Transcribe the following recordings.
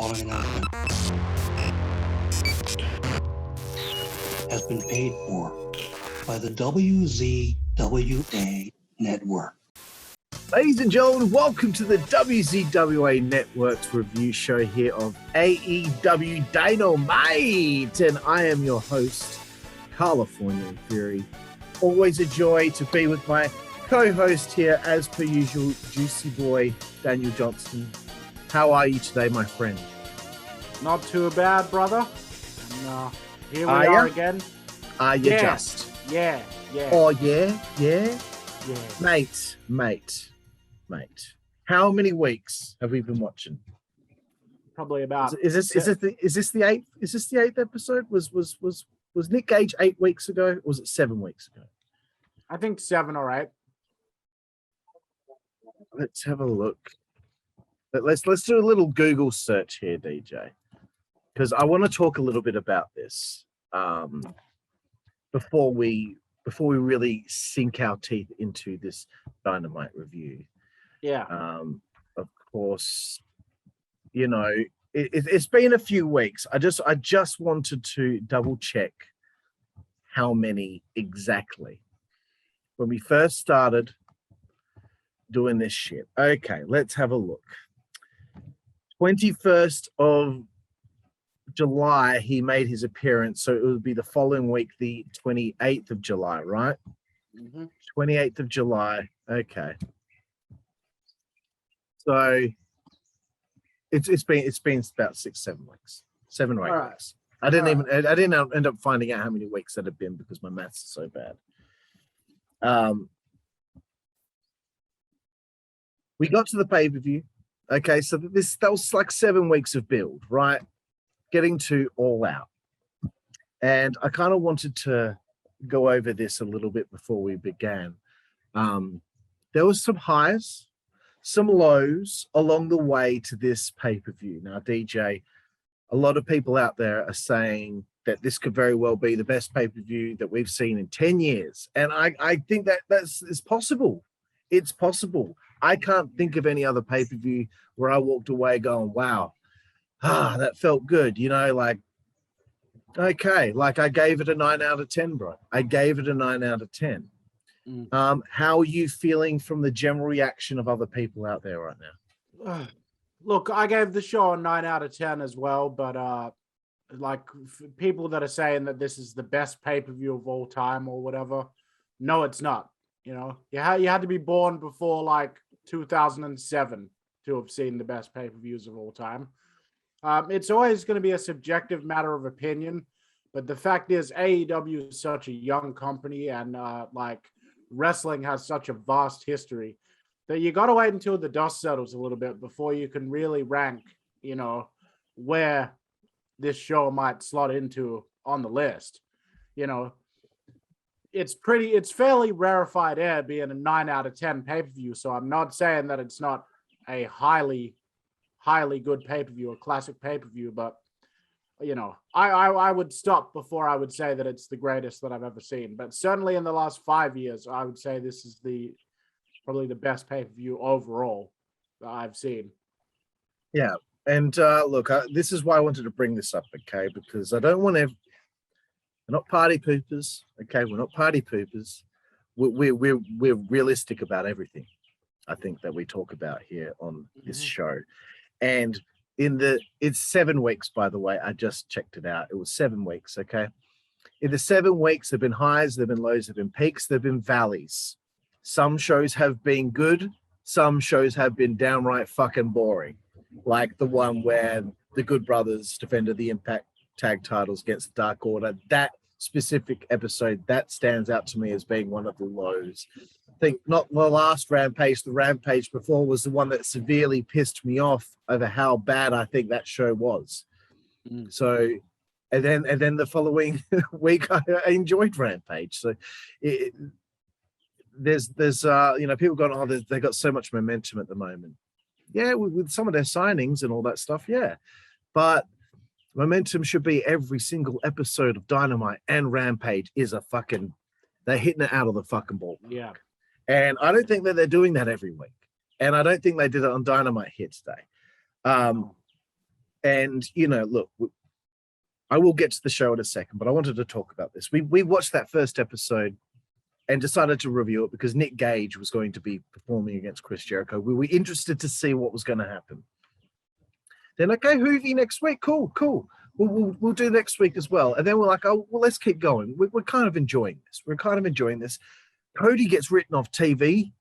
following announcement has been paid for by the WZWA Network. Ladies and gentlemen, welcome to the WZWA Network's review show here of AEW Dynamite. And I am your host, Karlifornia and Fury. Always a joy to be with my co-host here, as per usual, Jooseyboy, Daniel Johnson. How are you today, my friend? Not too bad, brother. And, here we are again. Are you just? Yeah. Oh, yeah. Mate. How many weeks have we been watching? Probably about. Is this the eighth? Is this the eighth episode? Was Nick Gage 8 weeks ago? Or was it 7 weeks ago? I think 7 or 8. Let's have a look. Let's do a little Google search here, DJ, because I want to talk a little bit about this before we really sink our teeth into this Dynamite review. Yeah. Of course, you know, it's been a few weeks. I just wanted to double check how many exactly when we first started doing this shit. Okay, let's have a look. 21st of July, he made his appearance, so it would be the following week, the 28th of July, right? Mm-hmm. 28th of July. Okay. So it's been about 6-7 weeks, 7 or 8 weeks. I didn't end up finding out how many weeks that had been because my maths is so bad. We got to the pay-per-view. Okay, so that was like 7 weeks of build, right? Getting to All Out. And I kind of wanted to go over this a little bit before we began. There was some highs, some lows along the way to this pay-per-view. Now, DJ, a lot of people out there are saying that this could very well be the best pay-per-view that we've seen in 10 years. And I think it's possible. It's possible. I can't think of any other pay-per-view where I walked away going, wow, that felt good. You know, like, okay, like I gave it a 9 out of 10, bro. I gave it a 9 out of 10. How are you feeling from the general reaction of other people out there right now? Look, I gave the show a 9 out of 10 as well, but like people that are saying that this is the best pay-per-view of all time or whatever, no, it's not. You know, you had to be born before like 2007 to have seen the best pay-per-views of all time. It's always going to be a subjective matter of opinion, but the fact is AEW is such a young company and like wrestling has such a vast history that you got to wait until the dust settles a little bit before you can really rank, you know, where this show might slot into on the list. You know, it's fairly rarefied air being a 9 out of 10 pay-per-view. So I'm not saying that it's not a highly good pay-per-view, a classic pay-per-view, but you know, I would stop before I would say that it's the greatest that I've ever seen. But certainly in the last 5 years, I would say this is probably the best pay-per-view overall that I've seen. Yeah. And look, this is why I wanted to bring this up, okay? Because I don't want to. We're not party poopers, okay? We're not party poopers. We're realistic about everything. I think that we talk about here on this show, and it's 7 weeks, by the way. I just checked it out. It was 7 weeks, okay? In the 7 weeks, there've been highs, there've been lows, there've been peaks, there've been valleys. Some shows have been good. Some shows have been downright fucking boring, like the one where the Good Brothers defended the Impact tag titles against the Dark Order. That specific episode, that stands out to me as being one of the lows. I think not the last Rampage, the Rampage before was the one that severely pissed me off over how bad I think that show was. So, and then the following week I enjoyed Rampage. So there's you know, people going, they got so much momentum at the moment. Yeah, with some of their signings and all that stuff, yeah. But momentum should be every single episode of Dynamite and Rampage is they're hitting it out of the fucking ball. Yeah. And I don't think that they're doing that every week. And I don't think they did it on Dynamite here today. And, look, I will get to the show in a second, but I wanted to talk about this. We watched that first episode and decided to review it because Nick Gage was going to be performing against Chris Jericho. We were interested to see what was going to happen. Then, okay, Hoovy next week. Cool. We'll do next week as well. And then we're like, oh, well, let's keep going. We're kind of enjoying this. Cody gets written off TV.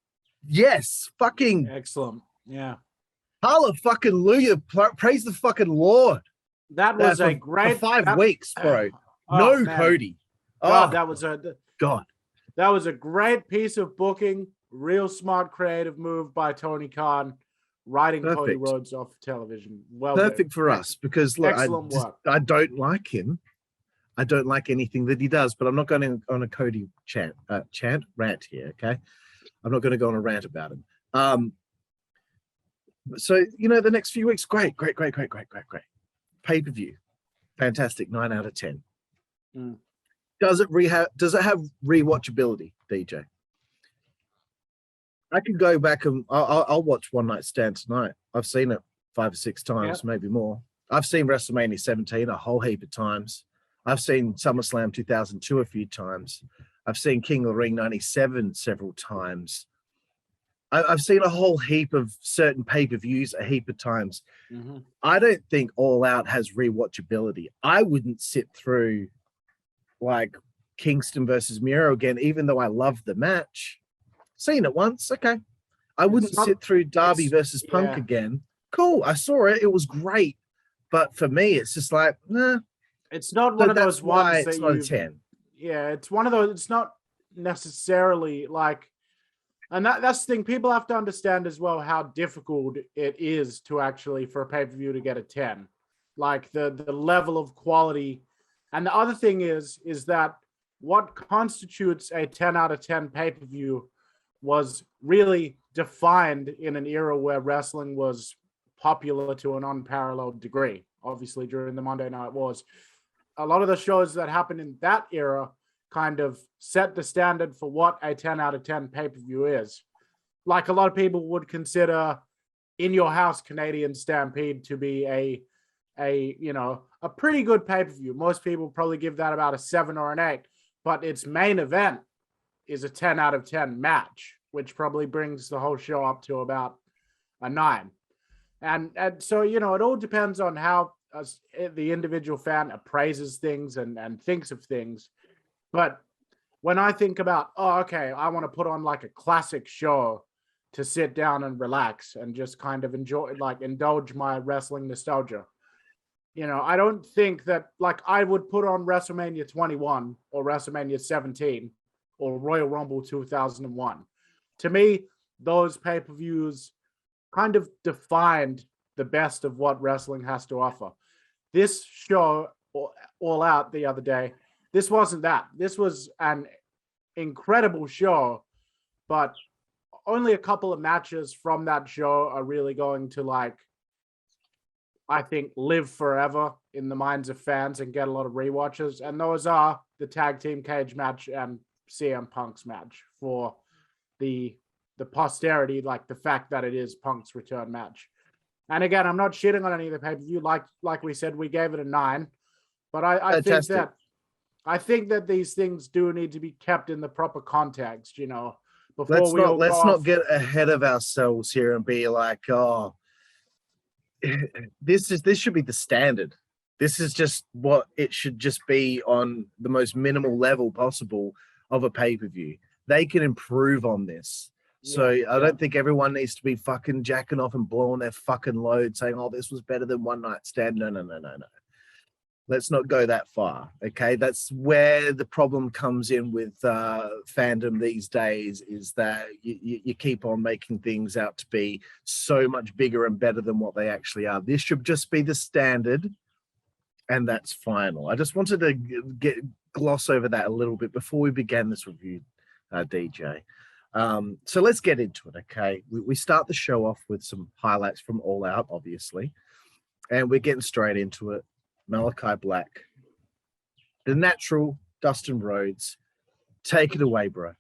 Yes, fucking excellent. Yeah. Hallelujah. Praise the fucking Lord. That was a great for 5 weeks, bro. Man. Cody. God, that was a great piece of booking. Real smart, creative move by Tony Khan, writing Cody Rhodes off television. Well, perfect for us because look, I don't like him. I don't like anything that he does, but I'm not going on a Cody rant here. Okay, I'm not going to go on a rant about him. So the next few weeks, great. Pay-per-view, fantastic, 9 out of 10. Does it have rewatchability, DJ? I could go back and I'll watch One Night Stand tonight. I've seen it 5 or 6 times, maybe more. I've seen WrestleMania 17 a whole heap of times. I've seen SummerSlam 2002 a few times. I've seen King of the Ring 97 several times. I've seen a whole heap of certain pay-per-views a heap of times. Mm-hmm. I don't think All Out has rewatchability. I wouldn't sit through like Kingston versus Miro again, even though I love the match. Seen it once, okay. I wouldn't sit through Darby versus Punk again. Cool, I saw it. It was great. But for me, it's just like, nah. It's not one of those ones that you... 10. Yeah, it's one of those. It's not necessarily like... And that's the thing. People have to understand as well how difficult it is to actually, for a pay-per-view to get a 10. Like the level of quality. And the other thing is that what constitutes a 10 out of 10 pay-per-view was really defined in an era where wrestling was popular to an unparalleled degree. Obviously, during the Monday Night Wars. A lot of the shows that happened in that era kind of set the standard for what a 10 out of 10 pay-per-view is. Like a lot of people would consider In Your House Canadian Stampede to be a pretty good pay-per-view. Most people probably give that about a 7 or an 8, but its main event is a 10 out of 10 match, which probably brings the whole show up to about a 9. And so, it all depends on how the individual fan appraises things and thinks of things. But when I think about, I want to put on like a classic show to sit down and relax and just kind of indulge my wrestling nostalgia. I don't think that like I would put on WrestleMania 21 or WrestleMania 17 or Royal Rumble 2001. To me, those pay-per-views kind of defined the best of what wrestling has to offer. This show, All Out the other day, this wasn't that. This was an incredible show, but only a couple of matches from that show are really going to, I think, live forever in the minds of fans and get a lot of rewatches. And those are the tag team cage match and CM Punk's match for the posterity, like the fact that it is Punk's return match. And again, I'm not shitting on any of the pay-per-view. Like we said, we gave it a 9. But I think that these things do need to be kept in the proper context, before let's not get ahead of ourselves here and be like, this should be the standard. This is just what it should just be on the most minimal level possible of a pay-per-view. They can improve on this. So I don't think everyone needs to be fucking jacking off and blowing their fucking load saying, this was better than One Night Stand. No. Let's not go that far, okay? That's where the problem comes in with fandom these days, is that you keep on making things out to be so much bigger and better than what they actually are. This should just be the standard, and that's final. I just wanted to gloss over that a little bit before we began this review, DJ. So let's get into it, okay? We start the show off with some highlights from All Out, obviously, and we're getting straight into it. Malakai Black, the natural Dustin Rhodes. Take it away, bro.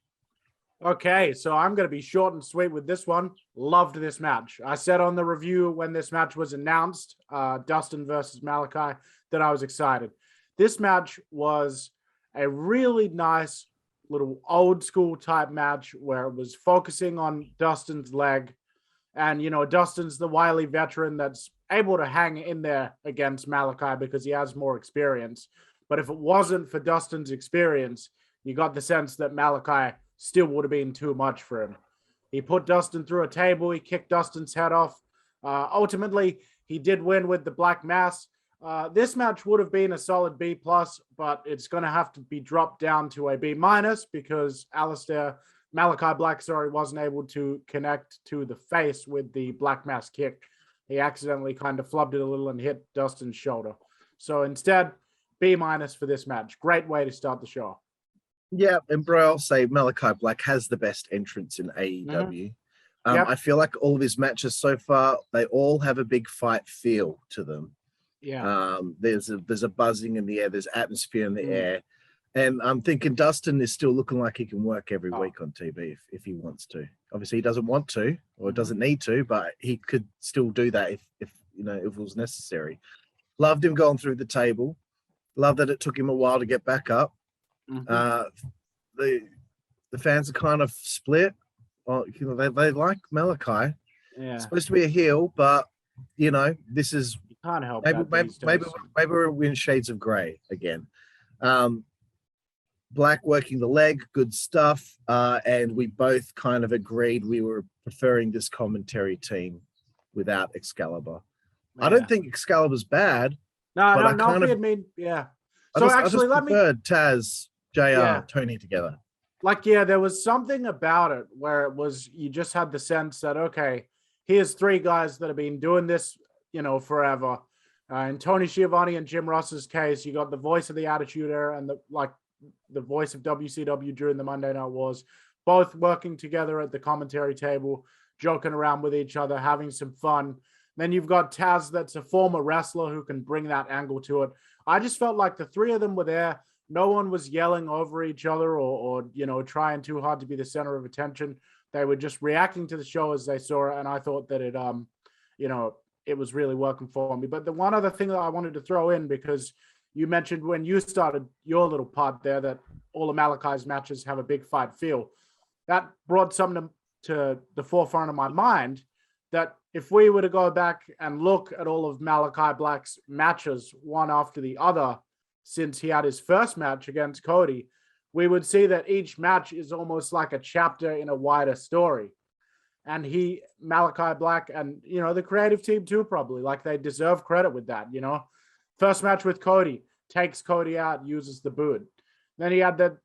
Okay, so I'm going to be short and sweet with this one. Loved this match. I said on the review when this match was announced, Dustin versus Malakai, that I was excited. This match was a really nice little old school type match where it was focusing on Dustin's leg. And, you know, Dustin's the wily veteran that's able to hang in there against Malakai because he has more experience. But if it wasn't for Dustin's experience, you got the sense that Malakai still would have been too much for him. He put Dustin through a table. He kicked Dustin's head off. Ultimately, he did win with the Black Mass. This match would have been a solid B+, but it's going to have to be dropped down to a B- because Malakai Black, wasn't able to connect to the face with the Black Mass kick. He accidentally kind of flubbed it a little and hit Dustin's shoulder. So instead, B- for this match. Great way to start the show. Yeah, and bro, I'll say Malakai Black has the best entrance in AEW. Yep. I feel like all of his matches so far, they all have a big fight feel to them. Yeah. There's a buzzing in the air, there's atmosphere in the air. And I'm thinking Dustin is still looking like he can work every week on TV if he wants to. Obviously, he doesn't want to or doesn't need to, but he could still do that if it was necessary. Loved him going through the table. Love that it took him a while to get back up. The fans are kind of split. They like Malakai. Yeah. It's supposed to be a heel, but this is You can't help maybe we're in shades of gray again. Black working the leg, good stuff. And we both kind of agreed we were preferring this commentary team without Excalibur. Yeah. I don't think Excalibur's bad. No, but yeah. So So I just preferred Taz, JR, Tony together. There was something about it where it was, you just had the sense that, okay, here's three guys that have been doing this, forever. In Tony Schiavone and Jim Ross's case, you got the voice of the Attitude Era and the voice of WCW during the Monday Night Wars, both working together at the commentary table, joking around with each other, having some fun. Then you've got Taz, that's a former wrestler who can bring that angle to it. I just felt like the three of them were there. No one was yelling over each other or trying too hard to be the center of attention. They were just reacting to the show as they saw it. And I thought that it was really working for me. But the one other thing that I wanted to throw in, because you mentioned when you started your little part there that all of Malakai's matches have a big fight feel. That brought something to the forefront of my mind, that if we were to go back and look at all of Malakai Black's matches, one after the other, since he had his first match against Cody, we would see that each match is almost like a chapter in a wider story. And Malakai Black and, the creative team too, probably, they deserve credit with that, First match with Cody, takes Cody out, uses the boot. Then he had the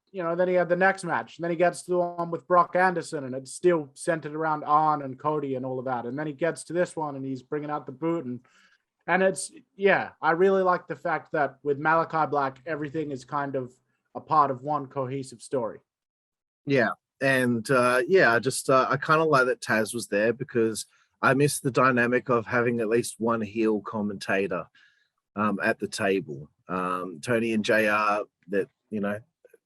next match. And then he gets to the one with Brock Anderson, and it's still centered around Arn and Cody and all of that. And then he gets to this one, and he's bringing out the boot. And it's, I really like the fact that with Malakai Black, everything is kind of a part of one cohesive story. Yeah. And I kind of like that Taz was there, because I miss the dynamic of having at least one heel commentator at the table. Tony and JR, that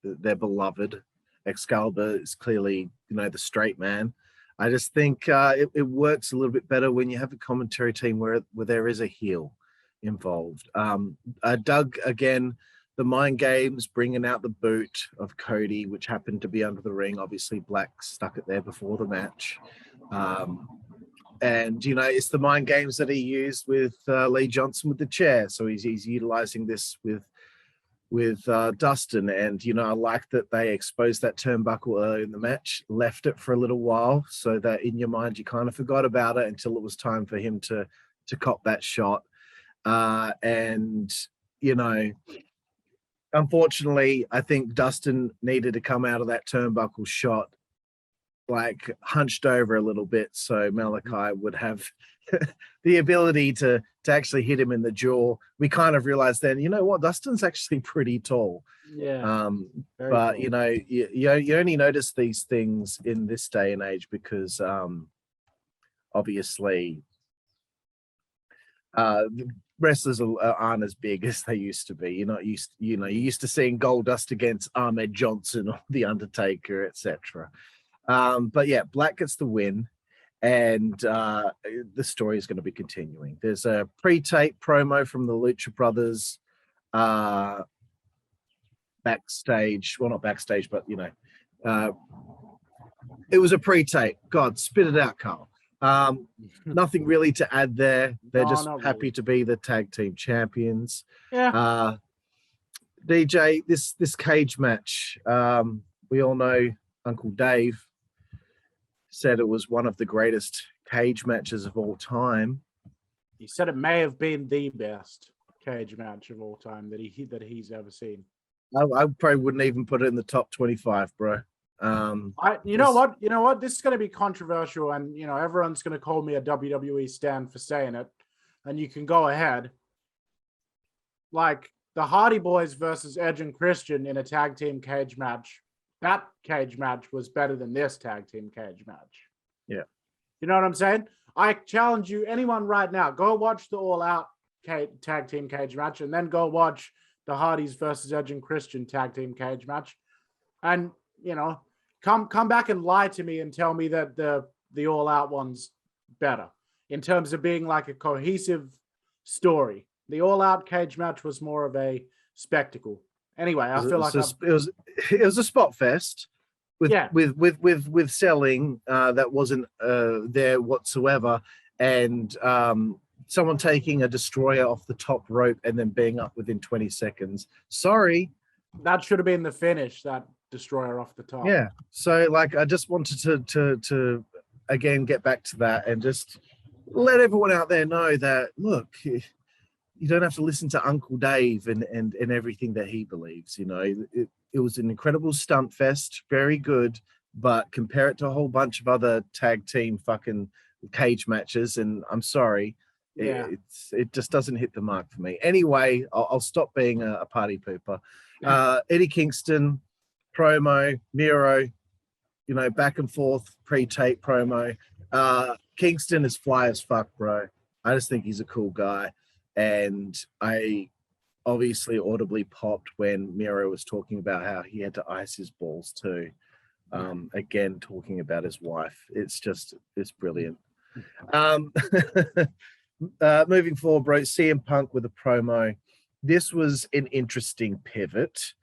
they're beloved. Excalibur is clearly the straight man. I just think it works a little bit better when you have a commentary team where there is a heel involved. I dug again the mind games, bringing out the boot of Cody, which happened to be under the ring. Obviously, Black stuck it there before the match. And it's the mind games that he used with Lee Johnson with the chair. So he's utilizing this with Dustin. And I like that they exposed that turnbuckle early in the match, left it for a little while, so that in your mind you kind of forgot about it until it was time for him to cop that shot. Unfortunately, I think Dustin needed to come out of that turnbuckle shot hunched over a little bit, so Malakai would have the ability to actually hit him in the jaw. We kind of realized then, Dustin's actually pretty tall. Yeah. But cool. you only notice these things in this day and age because obviously wrestlers aren't as big as they used to be. You're used to seeing Goldust against Ahmed Johnson or The Undertaker, etc. But yeah, Black gets the win, and the story is going to be continuing. There's a pre-tape promo from the Lucha Brothers backstage. Well, not backstage, but it was a pre-tape. God, spit it out, Carl. Nothing really to add there. They're just happy to be the tag team champions. Yeah. DJ, this cage match, we all know Uncle Dave said it was one of the greatest cage matches of all time. He said it may have been the best cage match of all time that he's ever seen. I probably wouldn't even put it in the top 25, bro. You know what? This is going to be controversial, and everyone's going to call me a WWE stan for saying it, and you can go ahead. Like the Hardy Boys versus Edge and Christian in a tag team cage match. That cage match was better than this tag team cage match. Yeah. You know what I'm saying? I challenge you, anyone right now, go watch the All Out tag team cage match, and then go watch the Hardys versus Edge and Christian tag team cage match. And, come back and lie to me and tell me that the All Out one's better in terms of being like a cohesive story. The All Out cage match was more of a spectacle. Anyway, I feel like it was a spot fest with selling that wasn't there whatsoever, and someone taking a destroyer off the top rope and then being up within 20 seconds. Sorry, that should have been the finish. That destroyer off the top. Yeah. So I just wanted to again get back to that and just let everyone out there know that look, you don't have to listen to Uncle Dave and everything that he believes. It was an incredible stunt fest, very good, but compare it to a whole bunch of other tag team fucking cage matches, and I'm sorry, it just doesn't hit the mark for me. Anyway, I'll stop being a party pooper. Eddie Kingston promo, Miro, back and forth pre-tape promo. Kingston is fly as fuck, bro. I just think he's a cool guy. And I obviously audibly popped when Miro was talking about how he had to ice his balls too. Again, talking about his wife. It's brilliant. Moving forward, bro, CM Punk with a promo. This was an interesting pivot.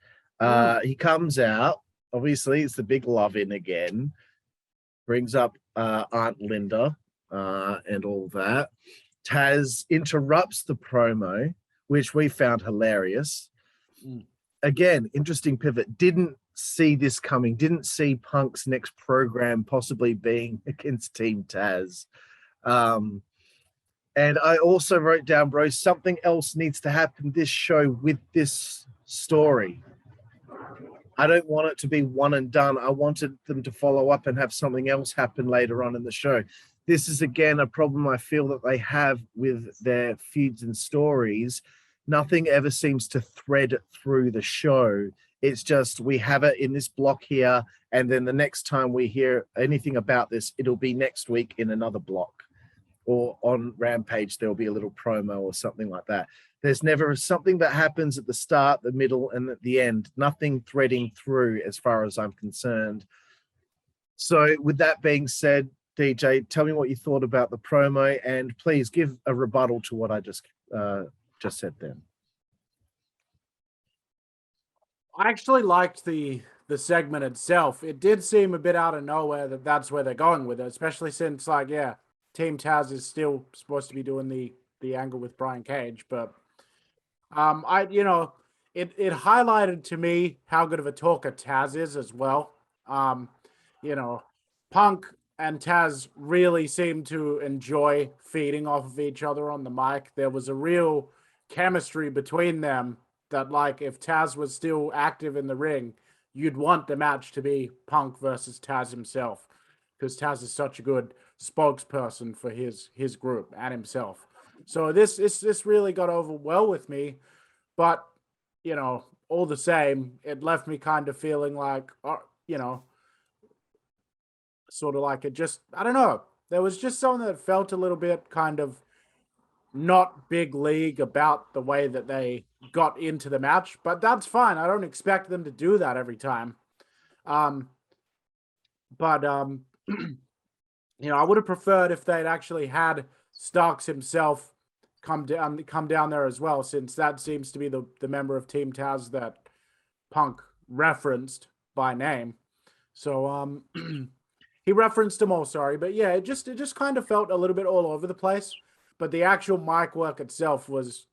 He comes out. Obviously, it's the big love-in again. Brings up Aunt Linda and all that. Taz interrupts the promo, which we found hilarious. Again, interesting pivot. Didn't see this coming. Didn't see Punk's next program possibly being against Team Taz. And I also wrote down, bro, something else needs to happen this show with this story. I don't want it to be one and done. I wanted them to follow up and have something else happen later on in the show. This is, again, a problem I feel that they have with their feuds and stories. Nothing ever seems to thread through the show. It's just we have it in this block here, and then the next time we hear anything about this, it'll be next week in another block. Or on Rampage, there'll be a little promo or something like that. There's never something that happens at the start, the middle, and at the end. Nothing threading through as far as I'm concerned. So with that being said, DJ, tell me what you thought about the promo, and please give a rebuttal to what I just said then. I actually liked the segment itself. It did seem a bit out of nowhere that's where they're going with it, especially since, Team Taz is still supposed to be doing the angle with Brian Cage, but it highlighted to me how good of a talker Taz is as well. Punk and Taz really seemed to enjoy feeding off of each other on the mic. There was a real chemistry between them that, if Taz was still active in the ring, you'd want the match to be Punk versus Taz himself, because Taz is such a good spokesperson for his group and himself. So this really got over well with me, but all the same, it left me kind of feeling sort of like it just, I don't know. There was just something that felt a little bit kind of not big league about the way that they got into the match, but that's fine. I don't expect them to do that every time. But I would have preferred if they'd actually had Starks himself come down there as well, since that seems to be the member of Team Taz that Punk referenced by name. So he referenced them all, sorry. But yeah, it just kind of felt a little bit all over the place. But the actual mic work itself was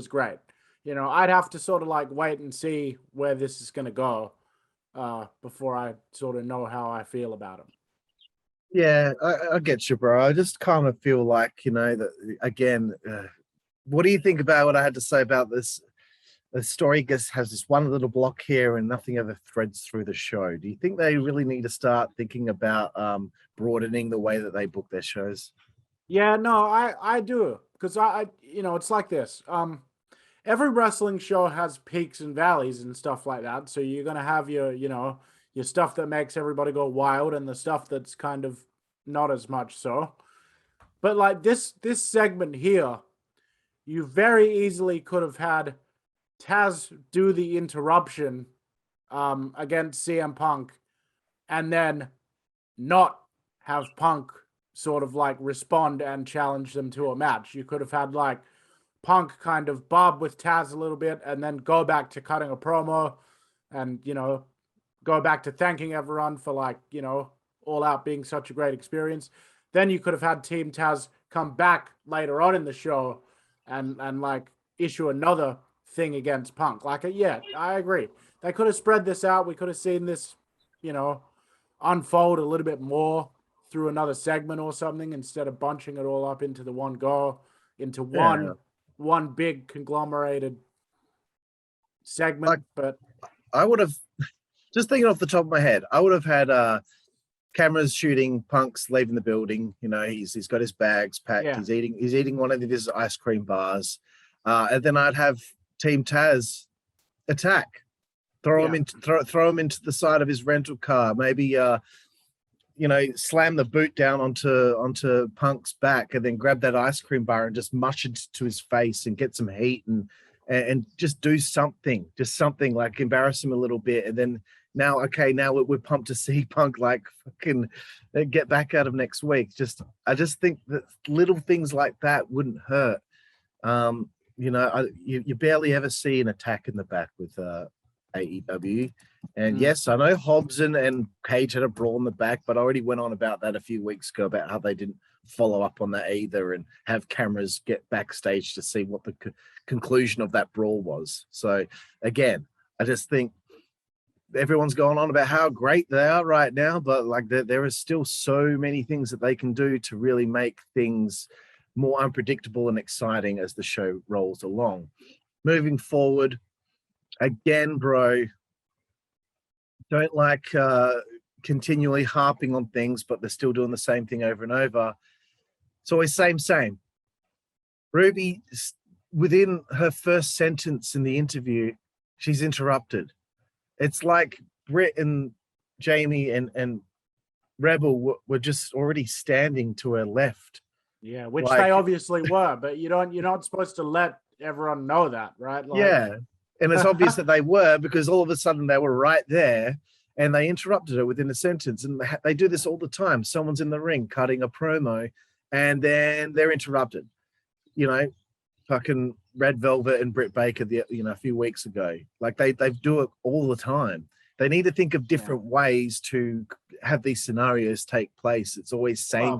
great. I'd have to sort of like wait and see where this is going to go before I sort of know how I feel about him. Yeah, I get you, bro. I just kind of feel like, that again, what do you think about what I had to say about this? The story has this one little block here and nothing ever threads through the show. Do you think they really need to start thinking about broadening the way that they book their shows? Yeah, no, I do. Because it's like this. Every wrestling show has peaks and valleys and stuff like that. So you're going to have your stuff that makes everybody go wild and the stuff that's kind of not as much so. But like this segment here, you very easily could have had Taz do the interruption against CM Punk and then not have Punk sort of like respond and challenge them to a match. You could have had like Punk kind of bob with Taz a little bit and then go back to cutting a promo and, go back to thanking everyone for like, All Out being such a great experience. Then you could have had Team Taz come back later on in the show and like issue another thing against Punk. Like, yeah, I agree. They could have spread this out. We could have seen this, unfold a little bit more through another segment or something instead of bunching it all up into the one go, into one big conglomerated segment. But I would have, just thinking off the top of my head, I would have had cameras shooting Punk's leaving the building. He's got his bags packed. Yeah. He's eating one of his ice cream bars, and then I'd have Team Taz attack, throw him into the side of his rental car. Maybe slam the boot down onto Punk's back, and then grab that ice cream bar and just mush it to his face and get some heat and just do something, like embarrass him a little bit, and then. Now we're pumped to see Punk like fucking get back out of next week. I just think that little things like that wouldn't hurt. You barely ever see an attack in the back with AEW. And yes, I know Hobbs and Hayter had a brawl in the back, but I already went on about that a few weeks ago about how they didn't follow up on that either and have cameras get backstage to see what the conclusion of that brawl was. So again, I just think everyone's going on about how great they are right now, but like there is still so many things that they can do to really make things more unpredictable and exciting as the show rolls along. Moving forward, again, bro, don't like continually harping on things, but they're still doing the same thing over and over. It's always same. Ruby, within her first sentence in the interview, she's interrupted. It's like Britt and Jamie and Rebel were just already standing to her left. Yeah, which they obviously were, but you're not supposed to let everyone know that, right? Yeah, and it's obvious that they were, because all of a sudden they were right there and they interrupted her within a sentence. And they do this all the time. Someone's in the ring cutting a promo and then they're interrupted. Fucking Red Velvet and Britt Baker, a few weeks ago. Like they do it all the time. They need to think of different ways to have these scenarios take place. It's always same.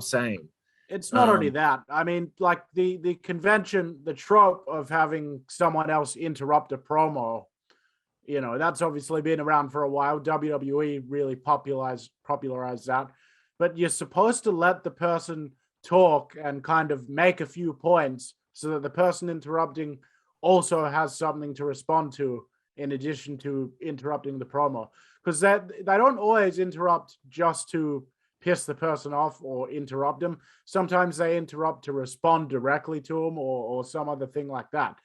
It's not only that. I mean, like the convention, the trope of having someone else interrupt a promo, that's obviously been around for a while. WWE really popularized that. But you're supposed to let the person talk and kind of make a few points so that the person interrupting also has something to respond to in addition to interrupting the promo. Because they don't always interrupt just to piss the person off or interrupt them. Sometimes they interrupt to respond directly to them or some other thing like that.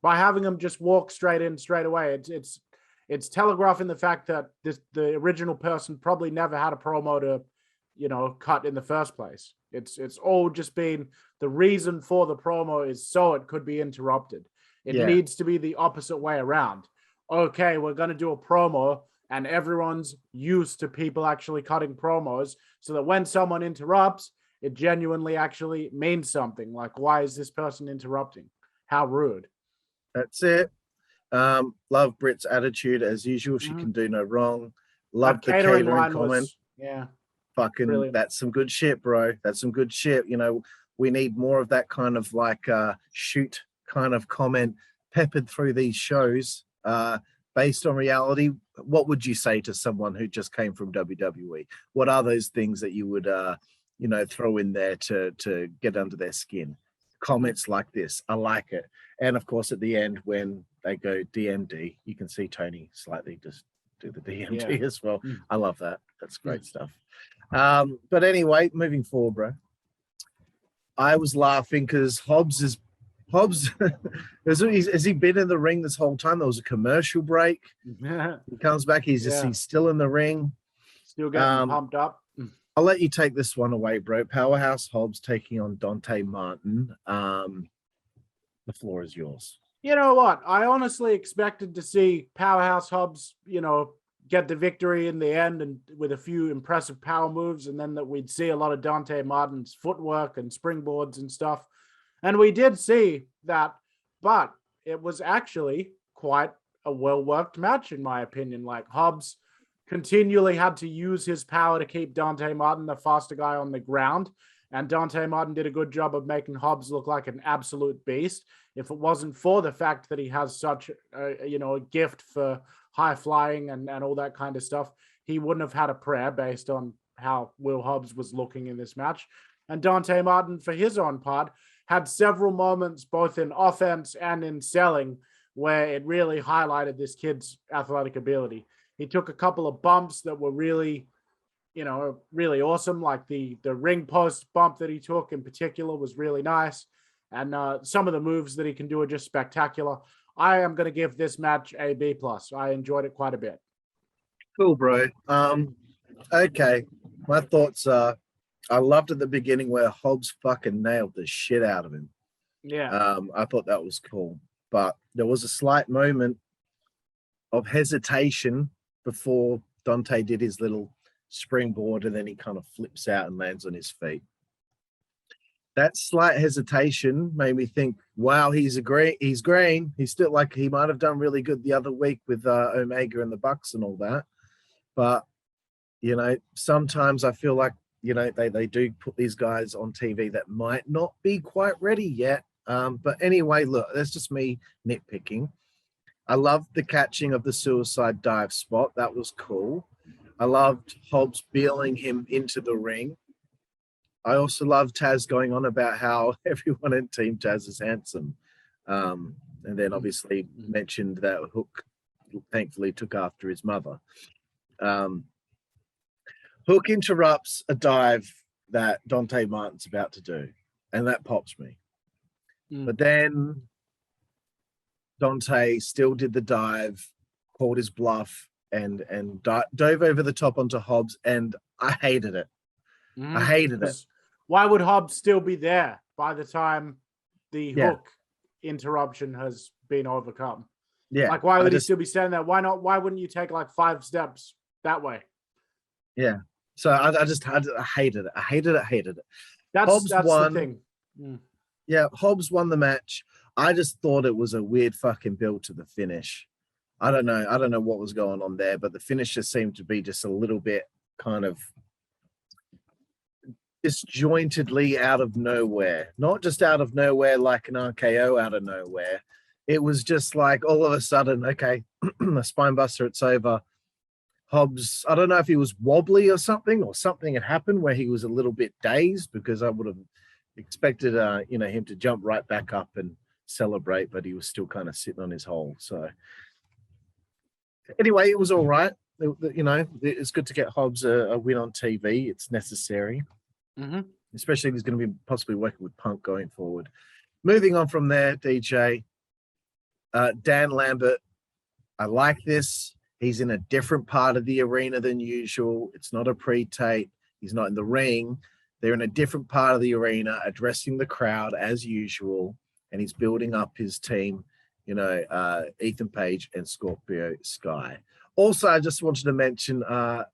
By having them just walk straight in, straight away, it's telegraphing the fact that the original person probably never had a promo to, cut in the first place. It's all just been the reason for the promo is so it could be interrupted. It needs to be the opposite way around. Okay, we're going to do a promo. and everyone's used to people actually cutting promos, so that when someone interrupts, it genuinely actually means something. Like, why is this person interrupting? How rude. That's it. Love Britt's attitude as usual. She can do no wrong. Love the catering comment. Fucking brilliant. That's some good shit, bro. That's some good shit. You know, we need more of that kind of like shoot kind of comment peppered through these shows based on reality. What would you say to someone who just came from WWE? What are those things that you would throw in there to get under their skin? Comments like this, I like it. And of course, at the end, when they go DMD, you can see Tony slightly just do the DMD as well. I love that. That's great stuff. But anyway, moving forward, bro. I was laughing because Hobbs has he been in the ring this whole time? There was a commercial break. He comes back, he's still in the ring. Still getting pumped up. I'll let you take this one away, bro. Powerhouse Hobbs taking on Dante Martin. The floor is yours. You know what? I honestly expected to see Powerhouse Hobbs, get the victory in the end and with a few impressive power moves, and then that we'd see a lot of Dante Martin's footwork and springboards and stuff. And we did see that, but it was actually quite a well-worked match, in my opinion. Like, Hobbs continually had to use his power to keep Dante Martin, the faster guy, on the ground. And Dante Martin did a good job of making Hobbs look like an absolute beast. If it wasn't for the fact that he has such a gift for high flying and all that kind of stuff, he wouldn't have had a prayer based on how Will Hobbs was looking in this match. And Dante Martin, for his own part, had several moments both in offense and in selling where it really highlighted this kid's athletic ability. He took a couple of bumps that were really awesome. Like the ring post bump that he took in particular was really nice. And some of the moves that he can do are just spectacular. I am going to give this match a B+. I enjoyed it quite a bit. Cool, bro. Okay. My thoughts are, I loved at the beginning where Hobbs fucking nailed the shit out of him. Yeah. I thought that was cool. But there was a slight moment of hesitation before Dante did his little springboard, and then he kind of flips out and lands on his feet. That slight hesitation made me think, wow, he's green. He's still, like, he might have done really good the other week with Omega and the Bucks and all that. But, sometimes I feel like, they do put these guys on TV that might not be quite ready yet. But anyway, look, that's just me nitpicking. I loved the catching of the suicide dive spot. That was cool. I loved Hobbs beeling him into the ring. I also loved Taz going on about how everyone in Team Taz is handsome. And then obviously mentioned that Hook thankfully took after his mother. Hook interrupts a dive that Dante Martin's about to do, and that pops me. But then Dante still did the dive, called his bluff, and dove over the top onto Hobbs, and I hated it. I hated it. Why would Hobbs still be there by the time the Hook interruption has been overcome? Yeah. Like, why would he still be standing there? Why not? Why wouldn't you take like 5 steps that way? Yeah. So I hated it. I hated it. That's won. The thing. Yeah, Hobbs won the match. I just thought it was a weird fucking build to the finish. I don't know what was going on there, but the finish just seemed to be just a little bit kind of disjointedly out of nowhere. Not just out of nowhere like an RKO out of nowhere. It was just like all of a sudden, okay, a spine buster, it's over. Hobbs, I don't know if he was wobbly or something had happened where he was a little bit dazed, because I would have expected him to jump right back up and celebrate, but he was still kind of sitting on his hole. So anyway, it was all right. It's good to get Hobbs a win on TV. It's necessary, especially if he's going to be possibly working with Punk going forward. Moving on from there, DJ, Dan Lambert. I like this. He's in a different part of the arena than usual. It's not a pre-tape. He's not in the ring. They're in a different part of the arena, addressing the crowd as usual, and he's building up his team, Ethan Page and Scorpio Sky. Also, I just wanted to mention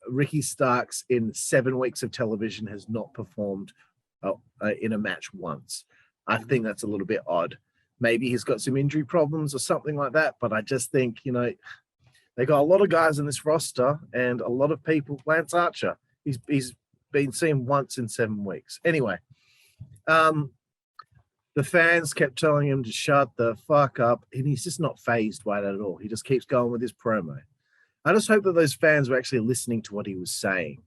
Ricky Starks in 7 weeks of television has not performed in a match once. I think that's a little bit odd. Maybe he's got some injury problems or something like that, but I just think, they got a lot of guys in this roster and a lot of people. Lance Archer, he's been seen once in 7 weeks. Anyway, the fans kept telling him to shut the fuck up, and he's just not fazed by that at all. He just keeps going with his promo. I just hope that those fans were actually listening to what he was saying,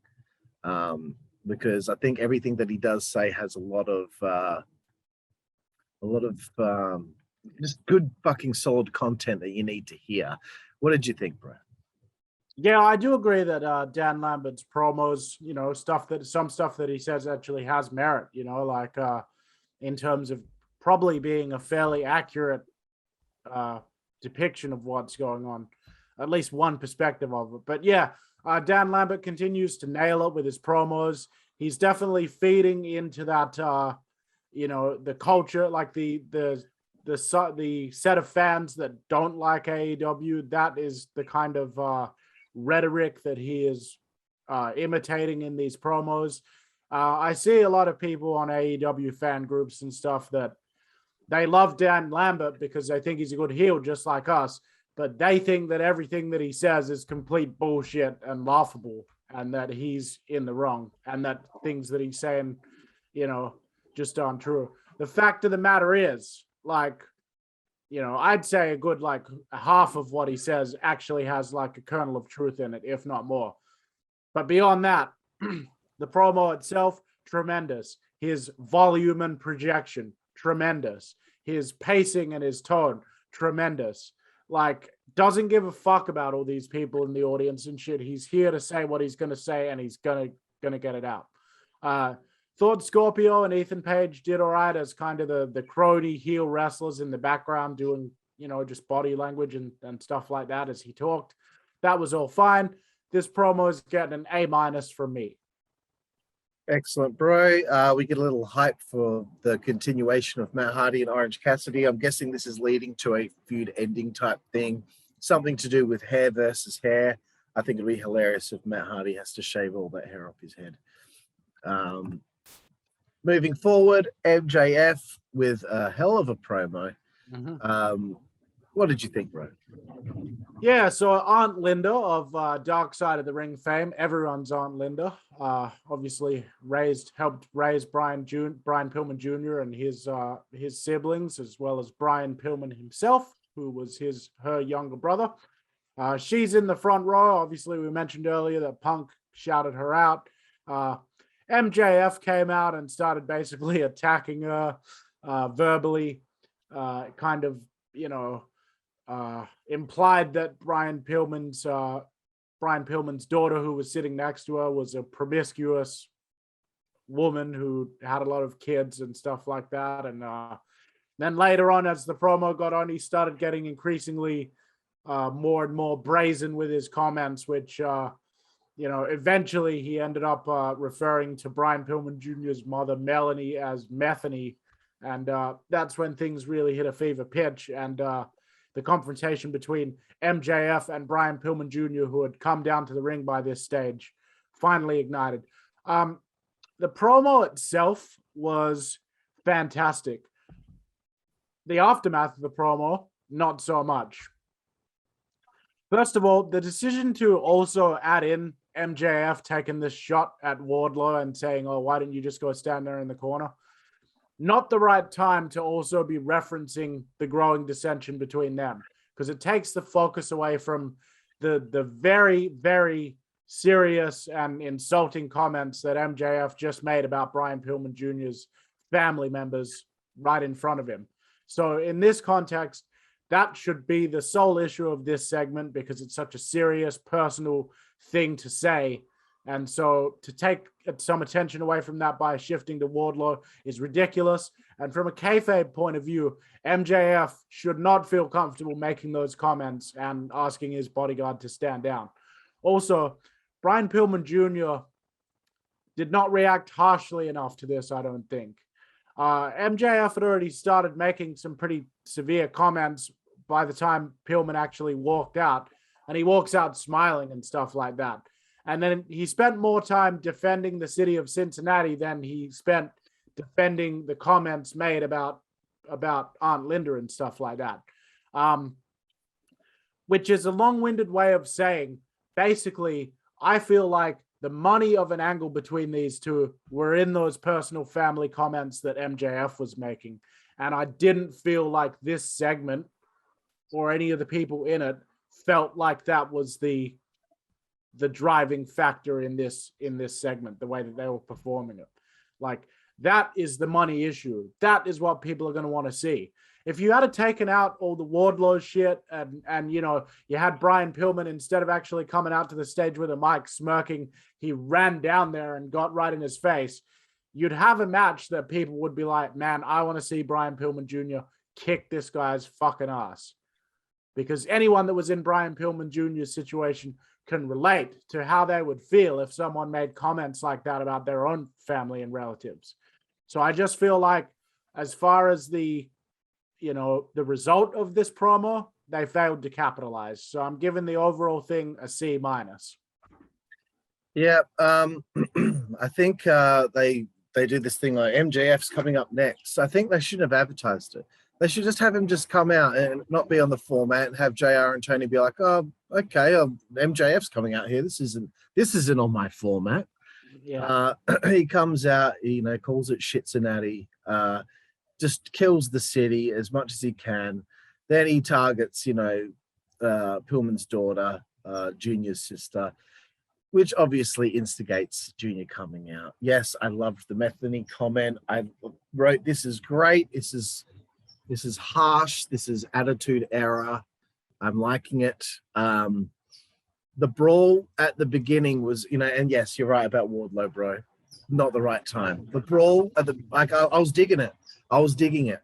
because I think everything that he does say has a lot of just good fucking solid content that you need to hear. What did you think, Brad? Yeah, I do agree that Dan Lambert's promos, some stuff that he says actually has merit, like in terms of probably being a fairly accurate depiction of what's going on, at least one perspective of it. But yeah, Dan Lambert continues to nail it with his promos. He's definitely feeding into that, the culture, like the set of fans that don't like AEW. That is the kind of rhetoric that he is imitating in these promos. I see a lot of people on AEW fan groups and stuff that they love Dan Lambert because they think he's a good heel, just like us, but they think that everything that he says is complete bullshit and laughable, and that he's in the wrong, and that things that he's saying, just aren't true. The fact of the matter is, I'd say a good half of what he says actually has a kernel of truth in it, if not more. But beyond that, the promo itself, tremendous. His volume and projection, tremendous. His pacing and his tone, tremendous. Doesn't give a fuck about all these people in the audience and shit. He's here to say what he's going to say, and he's gonna get it out. Thought Scorpio and Ethan Page did all right as kind of the crony heel wrestlers in the background doing, just body language and stuff like that as he talked. That was all fine. This promo is getting an A- from me. Excellent, bro. We get a little hype for the continuation of Matt Hardy and Orange Cassidy. I'm guessing this is leading to a feud ending type thing, something to do with hair versus hair. I think it'd be hilarious if Matt Hardy has to shave all that hair off his head. Moving forward, MJF with a hell of a promo. Mm-hmm. What did you think, bro? Yeah, so Aunt Linda of Dark Side of the Ring fame, everyone's Aunt Linda, obviously helped raise Brian Pillman Jr. and his siblings, as well as Brian Pillman himself, who was her younger brother. She's in the front row. Obviously, we mentioned earlier that Punk shouted her out. MJF came out and started basically attacking her verbally, kind of, implied that Brian Pillman's daughter, who was sitting next to her, was a promiscuous woman who had a lot of kids and stuff like that. And then later on, as the promo got on, he started getting increasingly more and more brazen with his comments, which eventually he ended up referring to Brian Pillman Jr.'s mother, Melanie, as Methany. And that's when things really hit a fever pitch. And the confrontation between MJF and Brian Pillman Jr., who had come down to the ring by this stage, finally ignited. The promo itself was fantastic. The aftermath of the promo, not so much. First of all, the decision to also add in MJF taking this shot at Wardlow and saying, "Oh, why didn't you just go stand there in the corner?" Not the right time to also be referencing the growing dissension between them, because it takes the focus away from the very, very serious and insulting comments that MJF just made about Brian Pillman Jr.'s family members right in front of him. So in this context, that should be the sole issue of this segment, because it's such a serious, personal thing to say. And so to take some attention away from that by shifting to Wardlow is ridiculous. And from a kayfabe point of view, MJF should not feel comfortable making those comments and asking his bodyguard to stand down. Also, Brian Pillman Jr. did not react harshly enough to this, I don't think. MJF had already started making some pretty severe comments by the time Pillman actually walked out. and he walks out smiling and stuff like that. And then he spent more time defending the city of Cincinnati than he spent defending the comments made about Aunt Linda and stuff like that. Which is a long-winded way of saying, basically, I feel like the money of an angle between these two were in those personal family comments that MJF was making. And I didn't feel like this segment or any of the people in it felt like that was the driving factor in this segment, the way that they were performing it. Like, that is the money issue. That is what people are going to want to see. If you had taken out all the Wardlow shit and you know, you had Brian Pillman, instead of actually coming out to the stage with a mic smirking, he ran down there and got right in his face, you'd have a match that people would be like, man, I want to see Brian Pillman Jr. kick this guy's fucking ass. Because anyone that was in Brian Pillman Jr.'s situation can relate to how they would feel if someone made comments like that about their own family and relatives. So I just feel like, as far as the result of this promo, they failed to capitalize. So I'm giving the overall thing a C-. Yeah, I think they do this thing like MJF's coming up next. I think they shouldn't have advertised it. They should just have him just come out and not be on the format, and have JR and Tony be like, oh, okay, MJF's coming out here. This isn't on my format. Yeah. He comes out, calls it Cincinnati, just kills the city as much as he can. Then he targets, Pillman's daughter, Junior's sister, which obviously instigates Junior coming out. Yes, I loved the Metheny comment. I wrote, this is great. This is harsh. This is attitude error. I'm liking it. The brawl at the beginning was, and yes, you're right about Wardlow, bro. Not the right time. The brawl at I was digging it. I was digging it.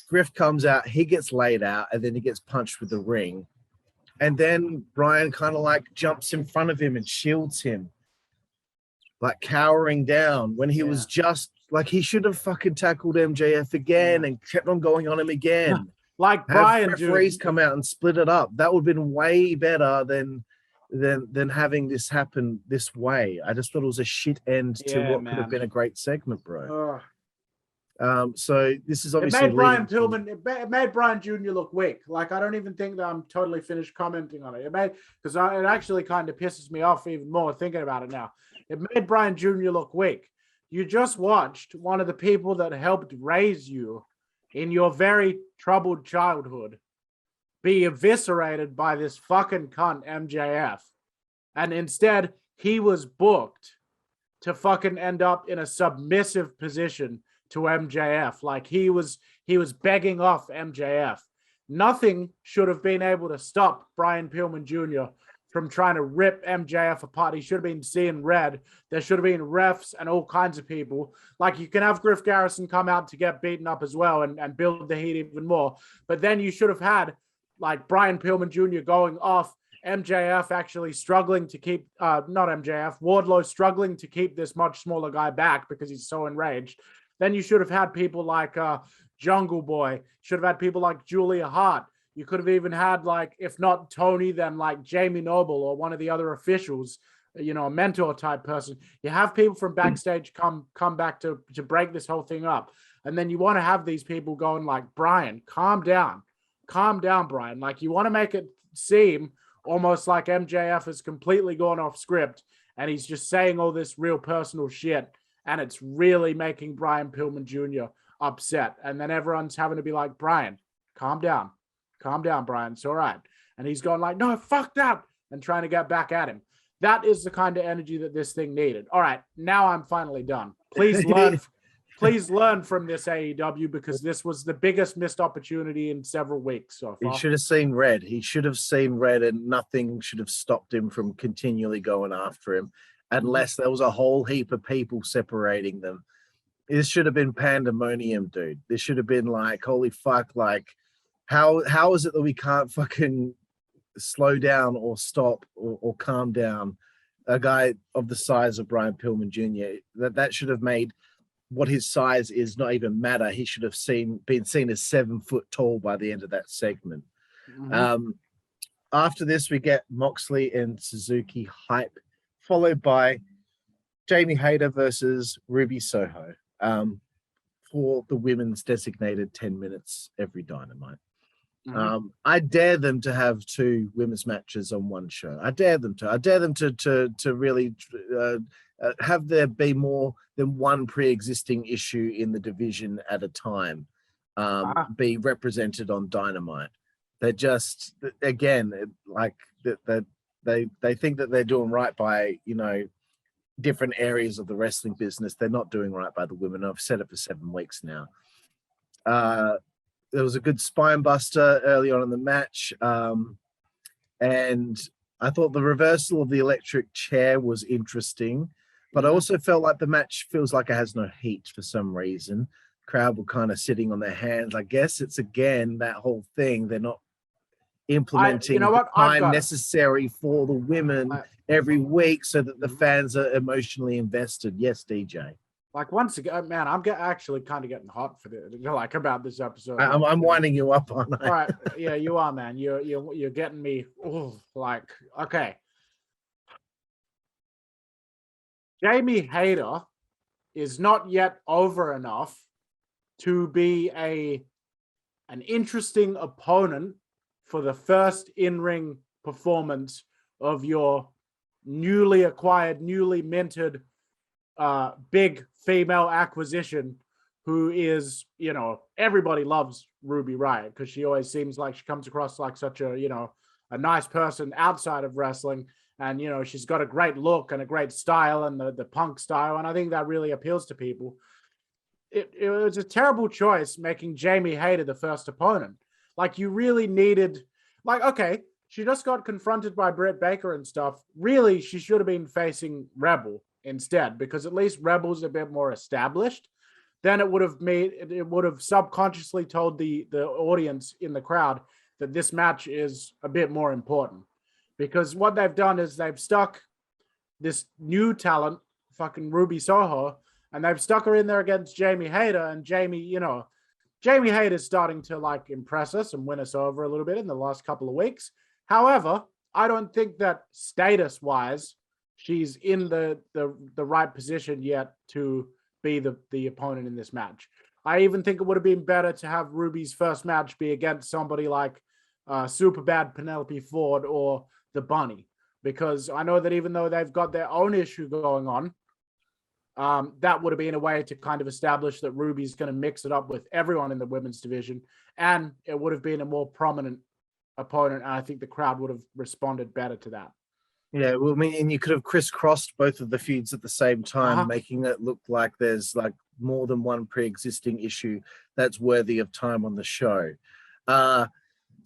Griff comes out, he gets laid out, and then he gets punched with the ring. And then Brian kind of like jumps in front of him and shields him, like cowering down, when he was just like, he should have fucking tackled MJF again and kept on going on him again. Like Brian, referees come out and split it up. That would have been way better than having this happen this way. I just thought it was a shit end to what could have been a great segment, bro. So this is obviously it made Brian Jr. look weak. Like, I don't even think that I'm totally finished commenting on it. Because it actually kind of pisses me off even more thinking about it now. It made Brian Jr. look weak. You just watched one of the people that helped raise you in your very troubled childhood be eviscerated by this fucking cunt MJF. And instead, he was booked to fucking end up in a submissive position to MJF. Like, he was begging off MJF. Nothing should have been able to stop Brian Pillman Jr. from trying to rip MJF apart. He should have been seeing red. There should have been refs and all kinds of people. Like, you can have Griff Garrison come out to get beaten up as well and build the heat even more. But then you should have had, like, Brian Pillman Jr. going off, MJF actually struggling to keep, Wardlow struggling to keep this much smaller guy back because he's so enraged. Then you should have had people like Jungle Boy. Should have had people like Julia Hart. You could have even had, like, if not Tony, then like Jamie Noble or one of the other officials, a mentor type person. You have people from backstage come back to break this whole thing up. And then you want to have these people going like, Brian, calm down. Calm down, Brian. Like, you want to make it seem almost like MJF has completely gone off script and he's just saying all this real personal shit. And it's really making Brian Pillman Jr. upset. And then everyone's having to be like, Brian, calm down. Calm down, Brian. It's all right. And he's going like, no, fuck that. And trying to get back at him. That is the kind of energy that this thing needed. All right. Now I'm finally done. Please learn from this AEW, because this was the biggest missed opportunity in several weeks so far. He should have seen red. He should have seen red, and nothing should have stopped him from continually going after him. Unless there was a whole heap of people separating them. This should have been pandemonium, dude. This should have been like, holy fuck, like, how is it that we can't fucking slow down or stop or calm down a guy of the size of Brian Pillman Jr.? That should have made what his size is not even matter. He should have been seen as 7 foot tall by the end of that segment. Mm-hmm. After this, we get Moxley and Suzuki hype, followed by Jamie Hayter versus Ruby Soho for the women's designated 10 minutes every Dynamite. I dare them to have 2 women's matches on one show. I dare them to really have there be more than one pre-existing issue in the division at a time be represented on Dynamite. They're just, again, like they think that they're doing right by, different areas of the wrestling business. They're not doing right by the women. I've said it for 7 weeks now. There was a good spine buster early on in the match. And I thought the reversal of the electric chair was interesting, but I also felt like the match feels like it has no heat for some reason. Crowd were kind of sitting on their hands. I guess it's, again, that whole thing. They're not implementing the time necessary for the women every week so that the fans are emotionally invested. Yes, DJ. Like, once again, man, I'm actually kind of getting hot for this, about this episode. I'm winding you up on it. All right, yeah, you are, man. You're getting me. Okay. Jamie Hayter is not yet over enough to be an interesting opponent for the first in-ring performance of your newly acquired, newly minted big female acquisition, who is, everybody loves Ruby Riott because she always seems like she comes across like such a, a nice person outside of wrestling. And, she's got a great look and a great style and the punk style. And I think that really appeals to people. It was a terrible choice making Jamie Hayter the first opponent. Like, you really needed, okay, she just got confronted by Britt Baker and stuff. Really, she should have been facing Rebel instead, because at least Rebel's a bit more established. Then it would have subconsciously told the audience in the crowd that this match is a bit more important. Because what they've done is they've stuck this new talent, fucking Ruby Soho, and they've stuck her in there against Jamie Hayter, and Jamie Hayter's starting to impress us and win us over a little bit in the last couple of weeks. However, I don't think that status-wise she's in the right position yet to be the opponent in this match. I even think it would have been better to have Ruby's first match be against somebody like Superbad Penelope Ford or the Bunny, because I know that even though they've got their own issue going on, that would have been a way to kind of establish that Ruby's going to mix it up with everyone in the women's division, and it would have been a more prominent opponent, and I think the crowd would have responded better to that. Yeah, well, I mean, and you could have crisscrossed both of the feuds at the same time, making it look like there's more than one pre-existing issue that's worthy of time on the show.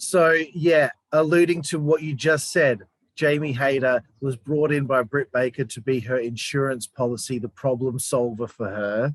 So yeah, alluding to what you just said, Jamie Hayter was brought in by Britt Baker to be her insurance policy, the problem solver for her,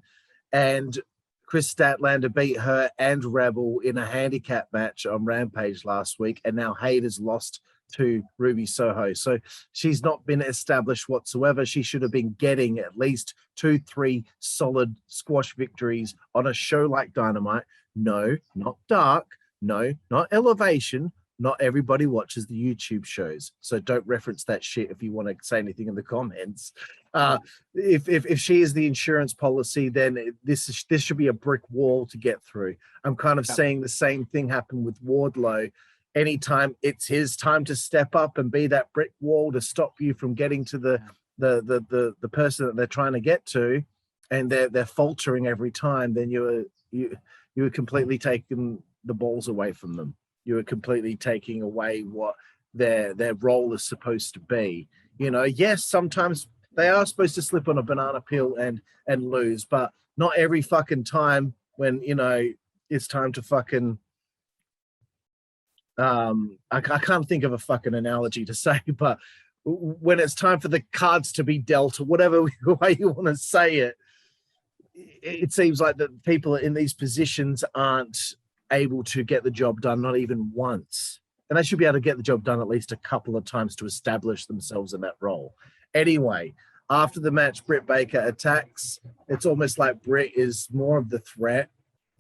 and Chris Statlander beat her and Rebel in a handicap match on Rampage last week, and now Hayter's lost to Ruby Soho. So she's not been established whatsoever. She should have been getting at least 2-3 solid squash victories on a show like Dynamite. No, not Dark. No, not Elevation. Not everybody watches the YouTube shows, so don't reference that shit if you want to say anything in the comments. If she is the insurance policy, then this should be a brick wall to get through. I'm kind of seeing the same thing happen with Wardlow. Anytime it's his time to step up and be that brick wall to stop you from getting to the person that they're trying to get to, and they're faltering every time, then you are completely taking the balls away from them. You are completely taking away what their role is supposed to be. Yes, sometimes they are supposed to slip on a banana peel and lose, but not every fucking time when, it's time to fucking, I can't think of a fucking analogy to say, but when it's time for the cards to be dealt, or whatever way you want to say it, it seems like that people in these positions aren't able to get the job done, not even once. And they should be able to get the job done at least a couple of times to establish themselves in that role. Anyway, after the match, Britt Baker attacks. It's almost like Britt is more of the threat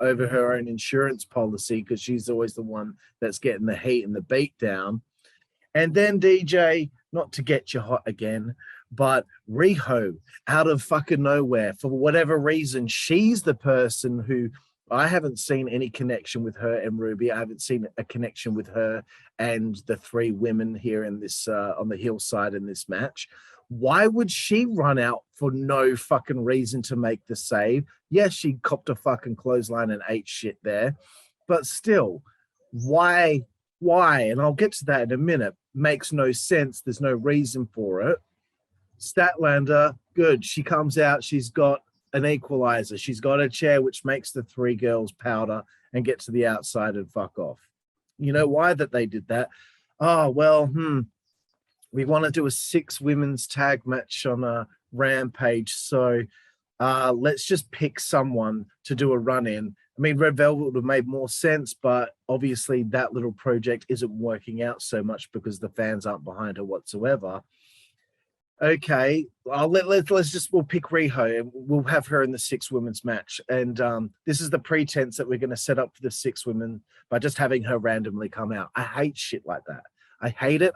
over her own insurance policy, because she's always the one that's getting the heat and the beat down. And then DJ, not to get you hot again, but Riho out of fucking nowhere, for whatever reason, she's the person who I haven't seen any connection with her and Ruby. I haven't seen a connection with her and the three women here in this on the hillside in this match. Why would she run out for no fucking reason to make the save? Yes, she copped a fucking clothesline and ate shit there, but still, why? And I'll get to that in a minute. Makes no sense. There's no reason for it. Statlander, good. She comes out. She's got an equalizer. She's got a chair, which makes the three girls powder and get to the outside and fuck off. You know why that they did that? Oh, well, we want to do a 6 women's tag match on a Rampage. So let's just pick someone to do a run-in. I mean, Red Velvet would have made more sense, but obviously that little project isn't working out so much because the fans aren't behind her whatsoever. Okay, we'll pick Riho and we'll have her in the 6 women's match. And this is the pretense that we're going to set up for the 6 women by just having her randomly come out. I hate shit like that. I hate it.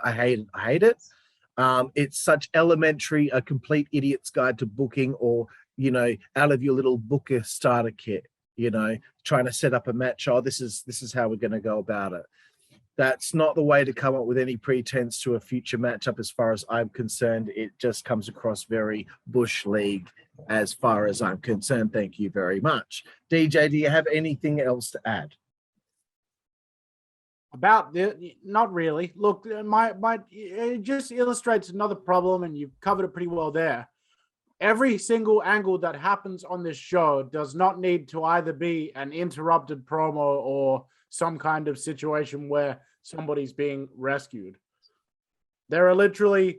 It's such elementary, a complete idiot's guide to booking, or, you know, out of your little booker starter kit, you know, trying to set up a match. Oh, this is how we're going to go about it. That's not the way to come up with any pretense to a future matchup as far as I'm concerned. It just comes across very Bush League as far as I'm concerned. Thank you very much. DJ, do you have anything else to add? About the, not really. Look, it just illustrates another problem, and you've covered it pretty well there. Every single angle that happens on this show does not need to either be an interrupted promo or some kind of situation where somebody's being rescued. There are literally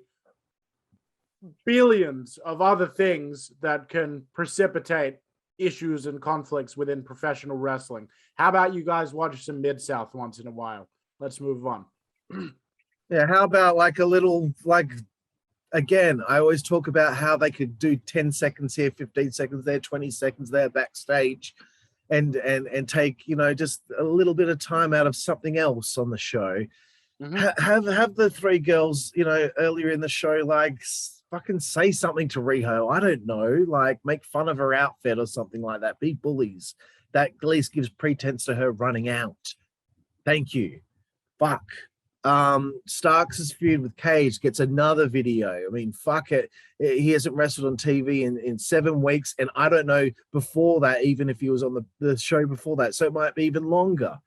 billions of other things that can precipitate issues and conflicts within professional wrestling. How about you guys watch some Mid-South once in a while? Let's move on. Yeah, how about like a little, like, again, I always talk about how they could do 10 seconds here, 15 seconds there, 20 seconds there backstage, and take, you know, just a little bit of time out of something else on the show. Mm-hmm. Have the 3 girls, you know, earlier in the show, like, fucking say something to Riho. I don't know, like, make fun of her outfit or something like that. Be bullies. That at least gives pretense to her running out. Thank you. Fuck. Starks' feud with Cage gets another video. I mean, fuck it. He hasn't wrestled on TV in 7 weeks, and I don't know before that, even if he was on the show before that, so it might be even longer.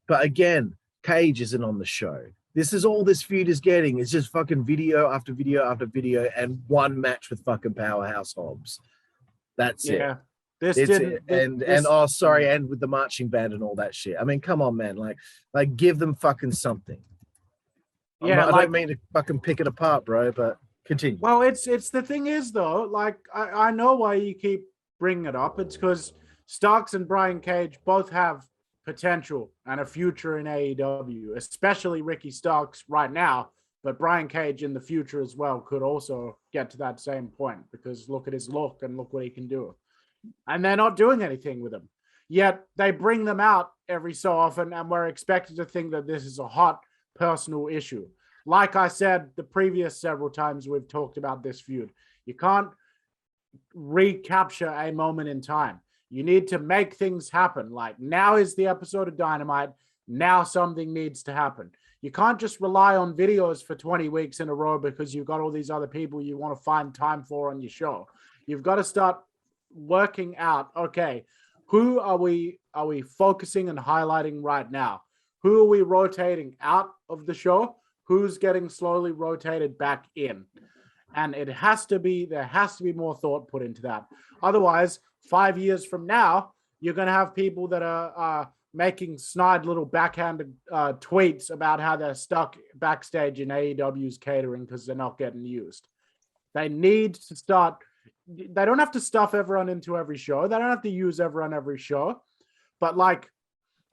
But again, Cage isn't on the show. This is all this feud is getting. It's just fucking video after video after video and one match with fucking Powerhouse Hobbs. That's it. And with the marching band and all that shit. I mean, come on, man. Like give them fucking something. Yeah, I don't mean to fucking pick it apart, bro, but continue. Well, it's the thing is, though, like, I know why you keep bringing it up. It's because Starks and Brian Cage both have potential and a future in AEW, especially Ricky Starks right now, but Brian Cage in the future as well could also get to that same point, because look at his look and look what he can do. And they're not doing anything with him. Yet they bring them out every so often, and we're expected to think that this is a hot personal issue. Like I said, the previous several times we've talked about this feud, you can't recapture a moment in time. You need to make things happen. Like, now is the episode of Dynamite. Now something needs to happen. You can't just rely on videos for 20 weeks in a row because you've got all these other people you want to find time for on your show. You've got to start working out, okay, who are we focusing and highlighting right now? Who are we rotating out of the show? Who's getting slowly rotated back in? And there has to be more thought put into that. Otherwise, 5 years from now, you're going to have people that are making snide little backhanded tweets about how they're stuck backstage in AEW's catering because they're not getting used. They need to start. They don't have to stuff everyone into every show. They don't have to use everyone every show. But like,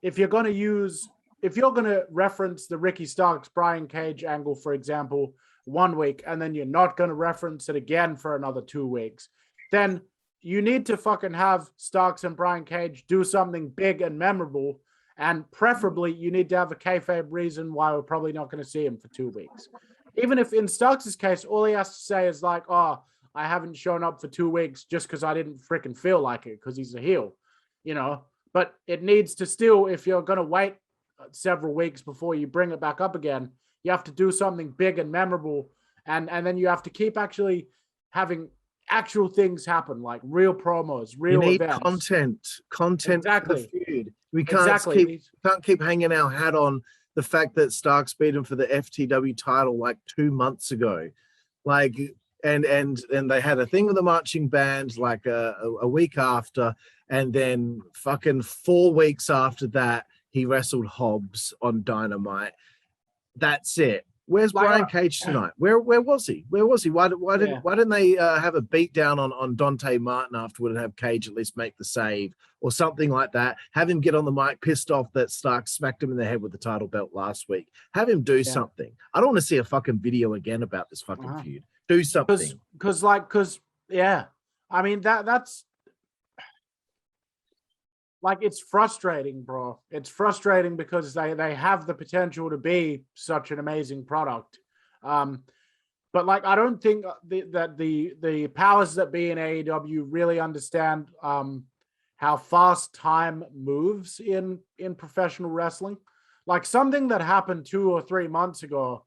if you're going to reference the Ricky Starks, Brian Cage angle, for example, 1 week, and then you're not going to reference it again for another 2 weeks, then you need to fucking have Starks and Brian Cage do something big and memorable And preferably, you need to have a kayfabe reason why we're probably not going to see him for 2 weeks. Even if in Starks' case, all he has to say is like, oh, I haven't shown up for 2 weeks just because I didn't freaking feel like it because he's a heel, you know. But it needs to still, if you're going to wait several weeks before you bring it back up again, you have to do something big and memorable. And then you have to keep actually having actual things happen, like real promos, real you need events. content Exactly. for the feud. We can't keep hanging our hat on the fact that Starks beat him for the FTW title like 2 months ago. Like, and they had a thing with the marching band like a week after, and then fucking 4 weeks after that, he wrestled Hobbs on Dynamite. That's it. Where's Brian Cage tonight? Where was he? Where was he? Why didn't they have a beat down on Dante Martin afterward and have Cage at least make the save or something like that? Have him get on the mic pissed off that Stark smacked him in the head with the title belt last week. Have him do something. I don't want to see a fucking video again about this fucking feud. Do something. Because I mean that's like, it's frustrating, bro. It's frustrating because they have the potential to be such an amazing product. But like, I don't think that the powers that be in AEW really understand how fast time moves in professional wrestling. Like, something that happened 2 or 3 months ago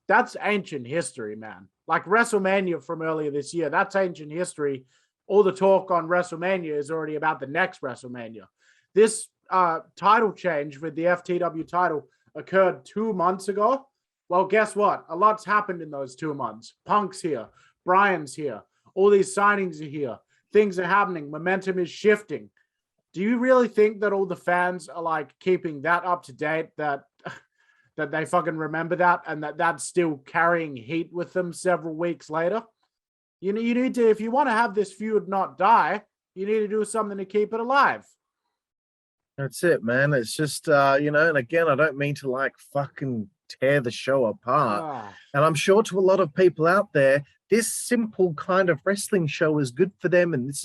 that's ancient history, man. Like WrestleMania from earlier this year, that's ancient history. All the talk on WrestleMania is already about the next WrestleMania. This title change with the FTW title occurred 2 months ago. Well, guess what? A lot's happened in those 2 months. Punk's here. Bryan's here. All these signings are here. Things are happening. Momentum is shifting. Do you really think that all the fans are like keeping that up to date, that they fucking remember that, and that's still carrying heat with them several weeks later? You need to, if you want to have this feud not die, you need to do something to keep it alive. That's it, man. It's just, and again, I don't mean to like fucking tear the show apart. And I'm sure to a lot of people out there, this simple kind of wrestling show is good for them. And this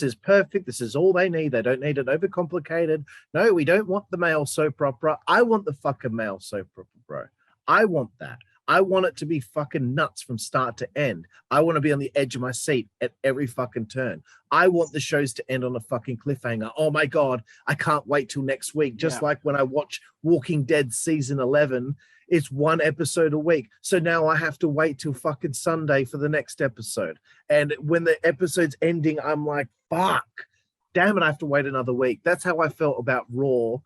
is perfect. This is all they need. They don't need it overcomplicated. No, we don't want the male soap opera. I want the fucking male soap opera, bro. I want that. I want it to be fucking nuts from start to end. I want to be on the edge of my seat at every fucking turn. I want the shows to end on a fucking cliffhanger. Oh my God, I can't wait till next week. Just like when I watch Walking Dead season 11, it's 1 episode a week. So now I have to wait till fucking Sunday for the next episode. And when the episode's ending, I'm like, fuck, damn it, I have to wait another week. That's how I felt about Raw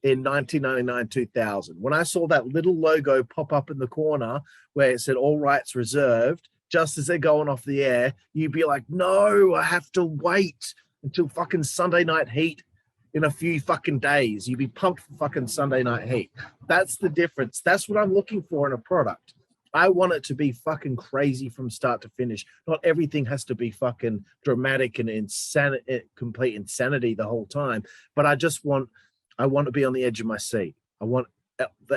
in 1999-2000. When I saw that little logo pop up in the corner where it said all rights reserved, just as they're going off the air, you'd be like, no, I have to wait until fucking Sunday Night Heat in a few fucking days. You'd be pumped for fucking Sunday Night Heat. That's the difference. That's what I'm looking for in a product. I want it to be fucking crazy from start to finish. Not everything has to be fucking dramatic and complete insanity the whole time, but I want to be on the edge of my seat. I want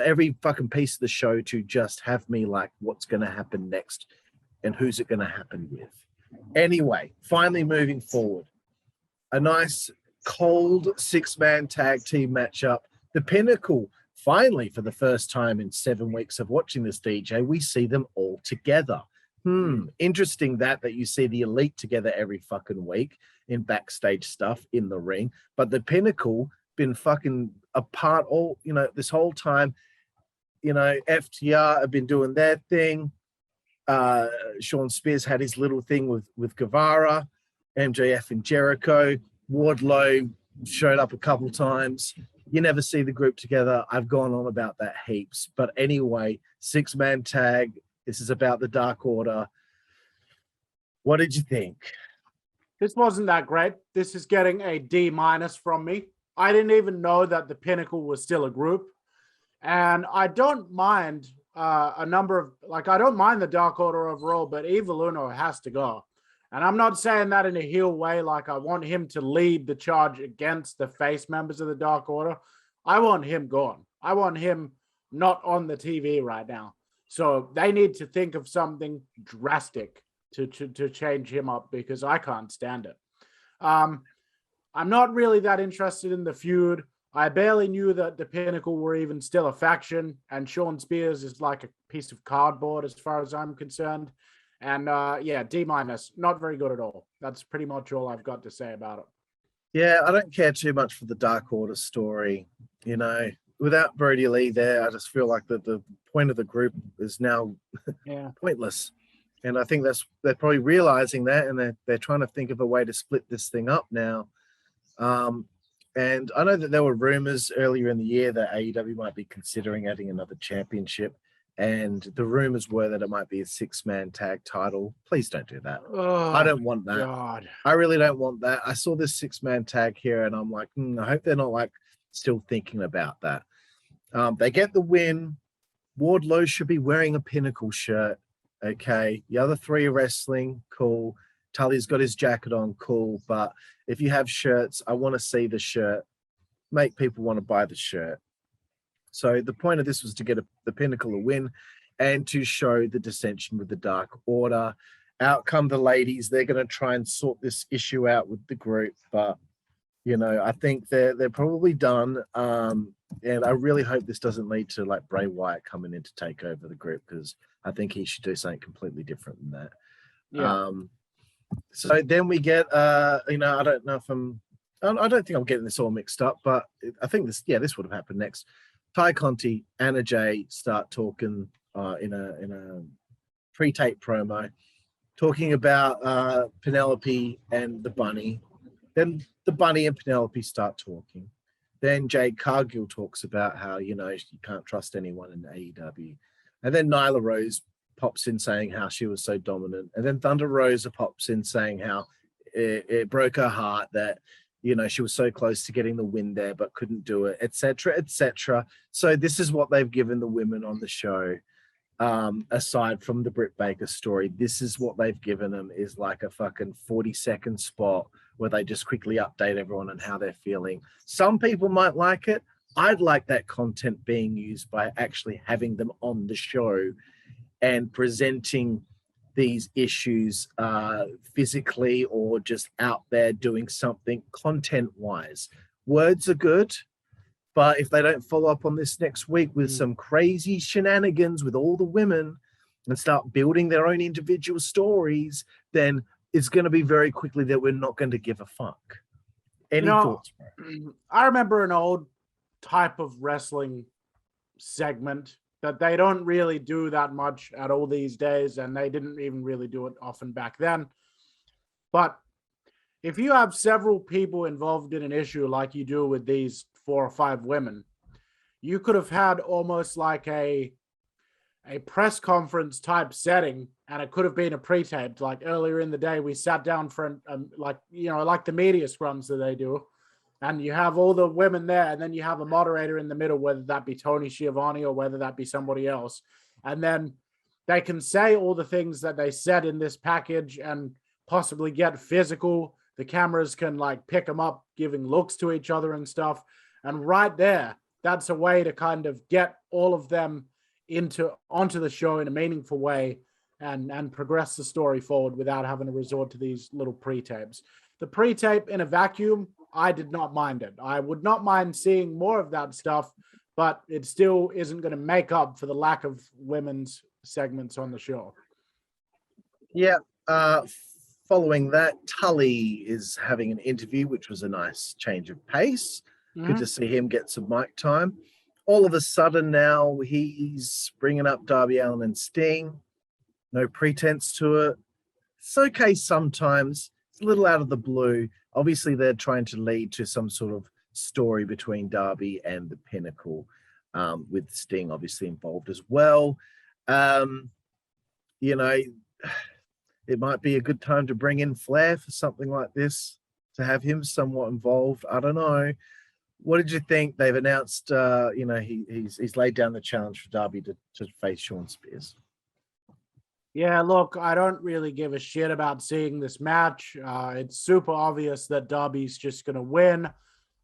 every fucking piece of the show to just have me like, what's going to happen next and who's it going to happen with? Anyway, finally moving forward, a nice cold 6-man tag team matchup. The Pinnacle, finally, for the first time in 7 weeks of watching this, DJ, we see them all together. Interesting that you see the Elite together every fucking week in backstage stuff in the ring, but the Pinnacle been fucking apart all, this whole time. FTR have been doing their thing. Sean Spears had his little thing with Guevara, MJF and Jericho. Wardlow showed up a couple times. You never see the group together. I've gone on about that heaps. But anyway, 6-man tag. This is about the Dark Order. What did you think? This wasn't that great. This is getting a D- from me. I didn't even know that the Pinnacle was still a group. And I don't mind I don't mind the Dark Order overall, but Evil Uno has to go. And I'm not saying that in a heel way, like I want him to lead the charge against the face members of the Dark Order. I want him gone. I want him not on the TV right now. So they need to think of something drastic to change him up, because I can't stand it. I'm not really that interested in the feud. I barely knew that the Pinnacle were even still a faction, and Sean Spears is like a piece of cardboard as far as I'm concerned. And yeah, D-, not very good at all. That's pretty much all I've got to say about it. Yeah, I don't care too much for the Dark Order story. You know, without Brody Lee there, I just feel like the point of the group is now pointless. And I think they're probably realizing that, and they're trying to think of a way to split this thing up now. And I know that there were rumors earlier in the year that AEW might be considering adding another championship. And the rumors were that it might be a 6-man tag title. Please don't do that. Oh, I don't want that. God. I really don't want that. I saw this 6-man tag here and I'm like, I hope they're not like still thinking about that. They get the win. Wardlow should be wearing a Pinnacle shirt. Okay. The other 3 are wrestling. Cool. Tully's got his jacket on. Cool. But if you have shirts, I want to see the shirt. Make people want to buy the shirt. So the point of this was to get the Pinnacle a win and to show the dissension with the Dark Order. Out come the ladies. They're going to try and sort this issue out with the group. But, you know, I think they're probably done. And I really hope this doesn't lead to like Bray Wyatt coming in to take over the group, because I think he should do something completely different than that. Yeah. So then we get, you know, I don't know if I don't think I'm getting this all mixed up, but I think this would have happened next. Ty Conti, Anna Jay start talking in a pre-tape promo, talking about Penelope and the Bunny. Then the Bunny and Penelope start talking. Then Jade Cargill talks about how, you know, you can't trust anyone in AEW. And then Nyla Rose pops in saying how she was so dominant. And then Thunder Rosa pops in saying how it broke her heart that, you know, she was so close to getting the win there, but couldn't do it, etc., etc. So this is what they've given the women on the show. Aside from the Britt Baker story, this is what they've given them, is like a fucking 40-second spot where they just quickly update everyone on how they're feeling. Some people might like it. I'd like that content being used by actually having them on the show and presenting these issues physically or just out there doing something content-wise. Words are good, but if they don't follow up on this next week with some crazy shenanigans with all the women and start building their own individual stories, then it's going to be very quickly that we're not going to give a fuck. Any thoughts, bro? I remember an old type of wrestling segment that they don't really do that much at all these days, and they didn't even really do it often back then. But if you have several people involved in an issue like you do with these 4 or 5 women, you could have had almost like a press conference type setting, and it could have been a pre-taped. Like earlier in the day, we sat down for like the media scrums that they do, and you have all the women there, and then you have a moderator in the middle, whether that be Tony Schiavone or whether that be somebody else. And then they can say all the things that they said in this package and possibly get physical. The cameras can like pick them up, giving looks to each other and stuff. And right there, that's a way to kind of get all of them onto the show in a meaningful way and progress the story forward without having to resort to these little pre-tapes. The pre-tape in a vacuum, I did not mind it. I would not mind seeing more of that stuff, but it still isn't going to make up for the lack of women's segments on the show. Yeah. Following that, Tully is having an interview, which was a nice change of pace. Good to see him get some mic time. All of a sudden now he's bringing up Darby Allin and Sting. No pretense to it. It's okay sometimes. It's a little out of the blue. Obviously, they're trying to lead to some sort of story between Darby and the Pinnacle, with Sting obviously involved as well. You know, it might be a good time to bring in Flair for something like this, to have him somewhat involved. I don't know. What did you think? They've announced, you know, he's laid down the challenge for Darby to face Sean Spears. Yeah, look, I don't really give a shit about seeing this match. It's super obvious that Darby's just going to win.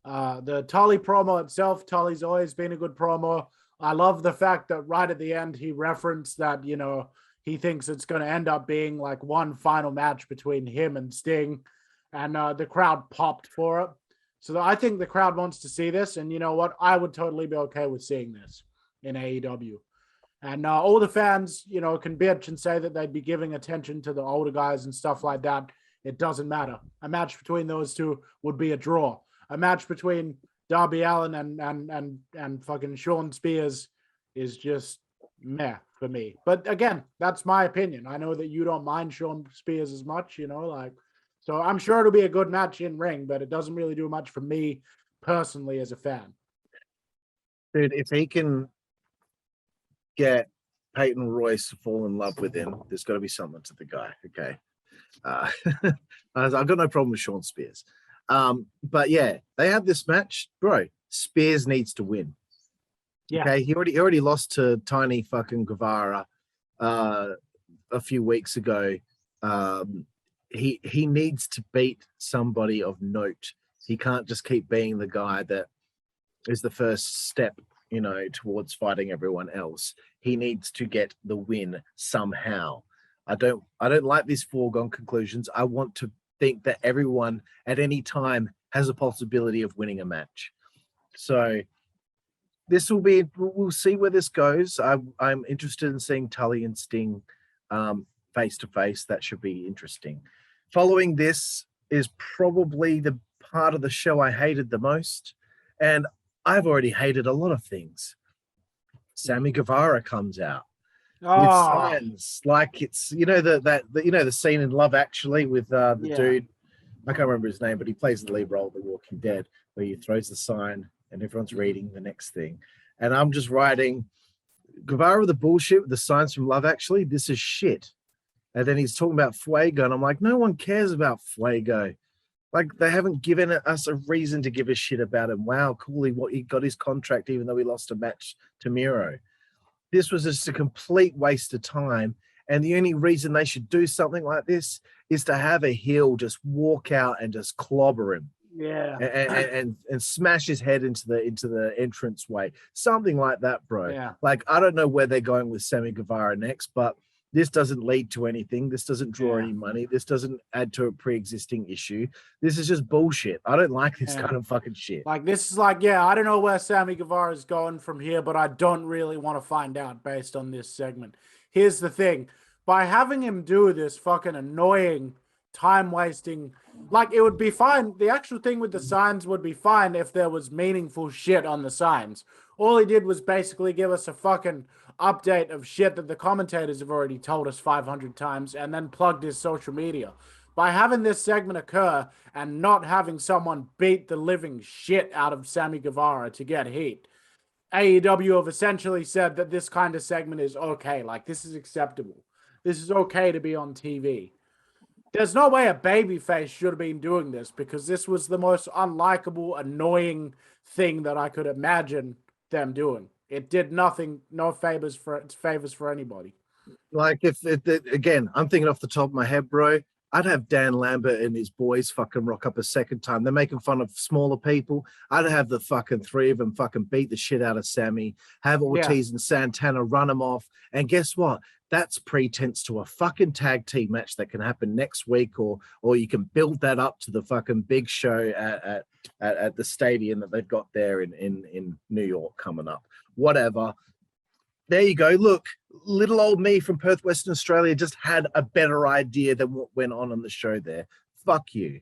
The Tully promo itself, Tully's always been a good promo. I love the fact that right at the end, he referenced that, you know, he thinks it's going to end up being like one final match between him and Sting. And the crowd popped for it. So I think the crowd wants to see this. And you know what? I would totally be okay with seeing this in AEW. And all the fans, you know, can bitch and say that they'd be giving attention to the older guys and stuff like that. It doesn't matter. A match between those two would be a draw. A match between Darby Allin and fucking Sean Spears is just meh for me. But again, that's my opinion. I know that you don't mind Sean Spears as much, you know, like, so I'm sure it'll be a good match in ring, but it doesn't really do much for me personally as a fan. Dude, if he can get Peyton Royce to fall in love with him, there's got to be something to the guy. Okay. I've got no problem with Sean Spears. But yeah, they have this match, bro. Spears needs to win. Yeah. Okay, he already lost to Tiny fucking Guevara a few weeks ago. He needs to beat somebody of note. He can't just keep being the guy that is the first step, you know, towards fighting everyone else. He needs to get the win somehow. I don't like these foregone conclusions. I want to think that everyone at any time has a possibility of winning a match. So we'll see where this goes. I'm interested in seeing Tully and Sting face to face. That should be interesting. Following this is probably the part of the show I hated the most. And I've already hated a lot of things. Sammy Guevara comes out with signs like it's, you know, the scene in Love Actually with the dude, I can't remember his name, but he plays the lead role of The Walking Dead, where he throws the sign and everyone's reading the next thing. And I'm just writing Guevara with the bullshit with the signs from Love Actually. This is shit. And then he's talking about Fuego, and I'm like, no one cares about Fuego. Like, they haven't given us a reason to give a shit about him. Wow, cool. He got his contract even though he lost a match to Miro. This was just a complete waste of time. And the only reason they should do something like this is to have a heel just walk out and just clobber him. Yeah. And smash his head into the entranceway. Something like that, bro. Yeah. Like, I don't know where they're going with Sammy Guevara next, but this doesn't lead to anything. This doesn't draw any money. This doesn't add to a pre-existing issue. This is just bullshit. I don't like this kind of fucking shit. Like, this is like, I don't know where Sammy Guevara is going from here, but I don't really want to find out based on this segment. Here's the thing. By having him do this fucking annoying, time-wasting, like, it would be fine. The actual thing with the signs would be fine if there was meaningful shit on the signs. All he did was basically give us a fucking update of shit that the commentators have already told us 500 times and then plugged his social media. By having this segment occur and not having someone beat the living shit out of Sammy Guevara to get heat, AEW have essentially said that this kind of segment is okay. Like, this is acceptable. This is okay to be on TV. There's no way a babyface should have been doing this, because this was the most unlikable, annoying thing that I could imagine them doing. It did nothing, no favors for anybody. Like, if again, I'm thinking off the top of my head, bro, I'd have Dan Lambert and his boys fucking rock up a second time. They're making fun of smaller people. I'd have the fucking three of them fucking beat the shit out of Sammy, have Ortiz and Santana run them off. And guess what? That's pretense to a fucking tag team match that can happen next week, or you can build that up to the fucking big show at the stadium that they've got there in New York coming up. Whatever. There you go. Look, little old me from Perth, Western Australia just had a better idea than what went on the show there. Fuck you.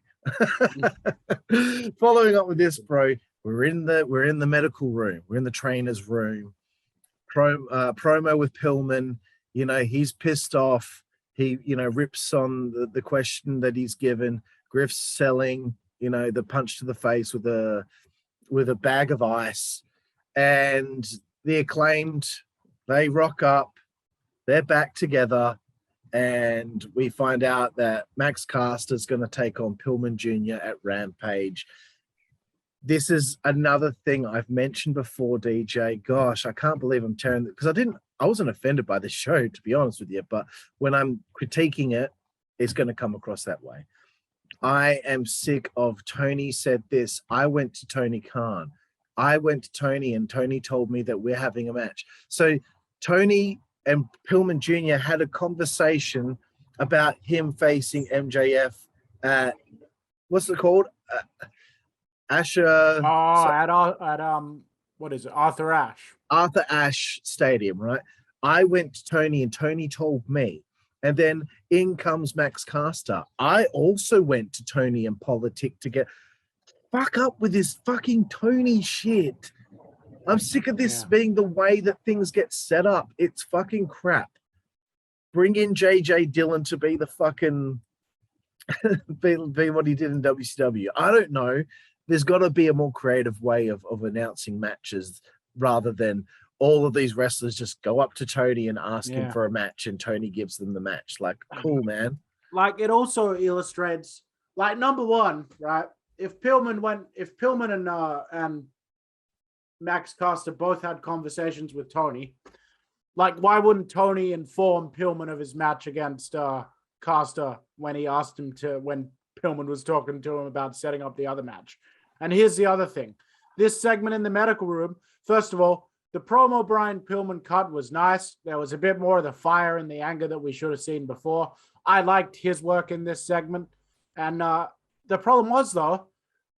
Following up with this, bro, we're in the medical room. We're in the trainer's room. Promo with Pillman. You know, he's pissed off. He, you know, rips on the question that he's given. Griff's selling, you know, the punch to the face with a bag of ice. And the Acclaimed, they rock up. They're back together. And we find out that Max Caster's going to take on Pillman Jr. at Rampage. This is another thing I've mentioned before, DJ. Gosh, I can't believe I'm tearing it, because I wasn't offended by the show, to be honest with you, but when I'm critiquing it, it's going to come across that way. I am sick of Tony said this. I went to Tony Khan. I went to Tony, and Tony told me that we're having a match. So Tony and Pillman Jr. had a conversation about him facing MJF at, what's it called? Asher. What is it? Arthur Ashe Stadium, right? I went to Tony and Tony told me. And then in comes Max Caster. I also went to Tony and Politic to get fuck up with this fucking Tony shit. I'm sick of this being the way that things get set up. It's fucking crap. Bring in JJ Dillon to be the fucking be what he did in WCW. I don't know. There's got to be a more creative way of announcing matches rather than all of these wrestlers just go up to Tony and ask him for a match and Tony gives them the match. Like, cool, man. Like, it also illustrates, like, number one, right? If Pillman and Max Caster both had conversations with Tony, like, why wouldn't Tony inform Pillman of his match against Caster when he asked him to, when Pillman was talking to him about setting up the other match? And here's the other thing. This segment in the medical room, first of all, the promo Brian Pillman cut was nice. There was a bit more of the fire and the anger that we should have seen before. I liked his work in this segment. And the problem was, though,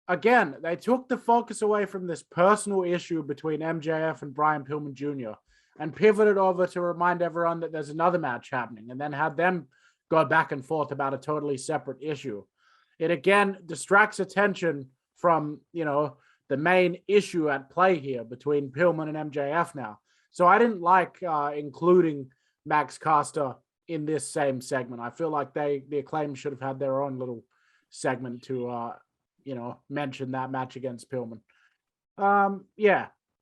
again, they took the focus away from this personal issue between MJF and Brian Pillman Jr. and pivoted over to remind everyone that there's another match happening and then had them go back and forth about a totally separate issue. It, again, distracts attention from, you know, the main issue at play here between Pillman and MJF now. So I didn't like including Max Caster in this same segment. I feel like the Acclaim should have had their own little segment to, you know, mention that match against Pillman.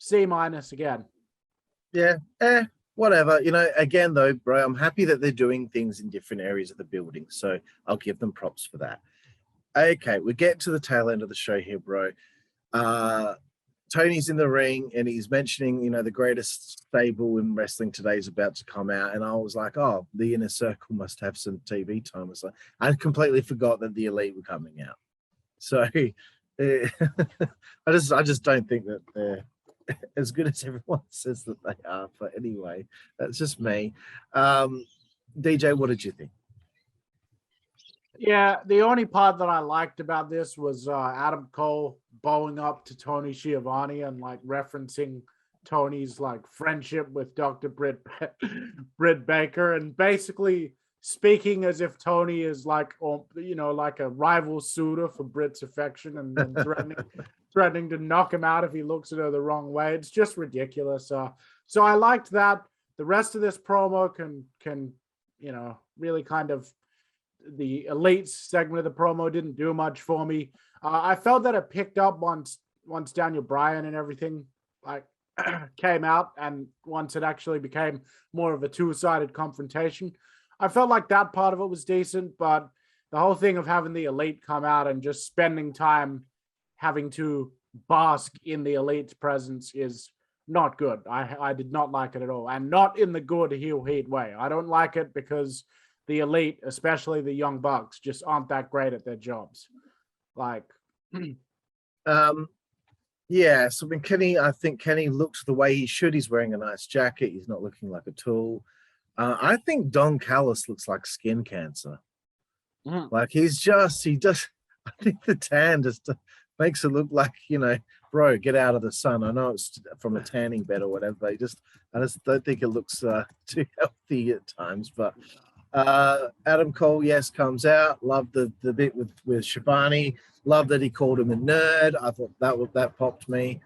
C- again. Yeah, whatever. You know, again, though, bro, I'm happy that they're doing things in different areas of the building. So I'll give them props for that. Okay, we get to the tail end of the show here, bro. Tony's in the ring and he's mentioning, you know, the greatest stable in wrestling today is about to come out. And I was like, oh, the Inner Circle must have some TV time. So I completely forgot that the Elite were coming out. So I just don't think that they're as good as everyone says that they are. But anyway, that's just me. DJ, what did you think? Yeah, the only part that I liked about this was Adam Cole bowing up to Tony Schiavone and like referencing Tony's like friendship with Dr. Britt Baker and basically speaking as if Tony is like, you know, like a rival suitor for Britt's affection and then threatening to knock him out if he looks at her the wrong way. It's just ridiculous. So I liked that. The rest of this promo can you know, really kind of, the Elite segment of the promo didn't do much for me. I felt that it picked up once Daniel Bryan and everything like came out, and once it actually became more of a two-sided confrontation. I felt like that part of it was decent, but the whole thing of having the Elite come out and just spending time having to bask in the Elite's presence is not good. I did not like it at all, and not in the good heel heat way. I don't like it because the Elite, especially the Young Bucks, just aren't that great at their jobs. Like, yeah. So when I think Kenny looked the way he should. He's wearing a nice jacket. He's not looking like a tool. I think Don Callis looks like skin cancer. Like he does. I think the tan just makes it look like, you know, bro, get out of the sun. I know it's from a tanning bed or whatever. But I just don't think it looks too healthy at times. But Adam Cole, yes, comes out. Love the bit with Schiavone. Love that he called him a nerd. I thought that popped me.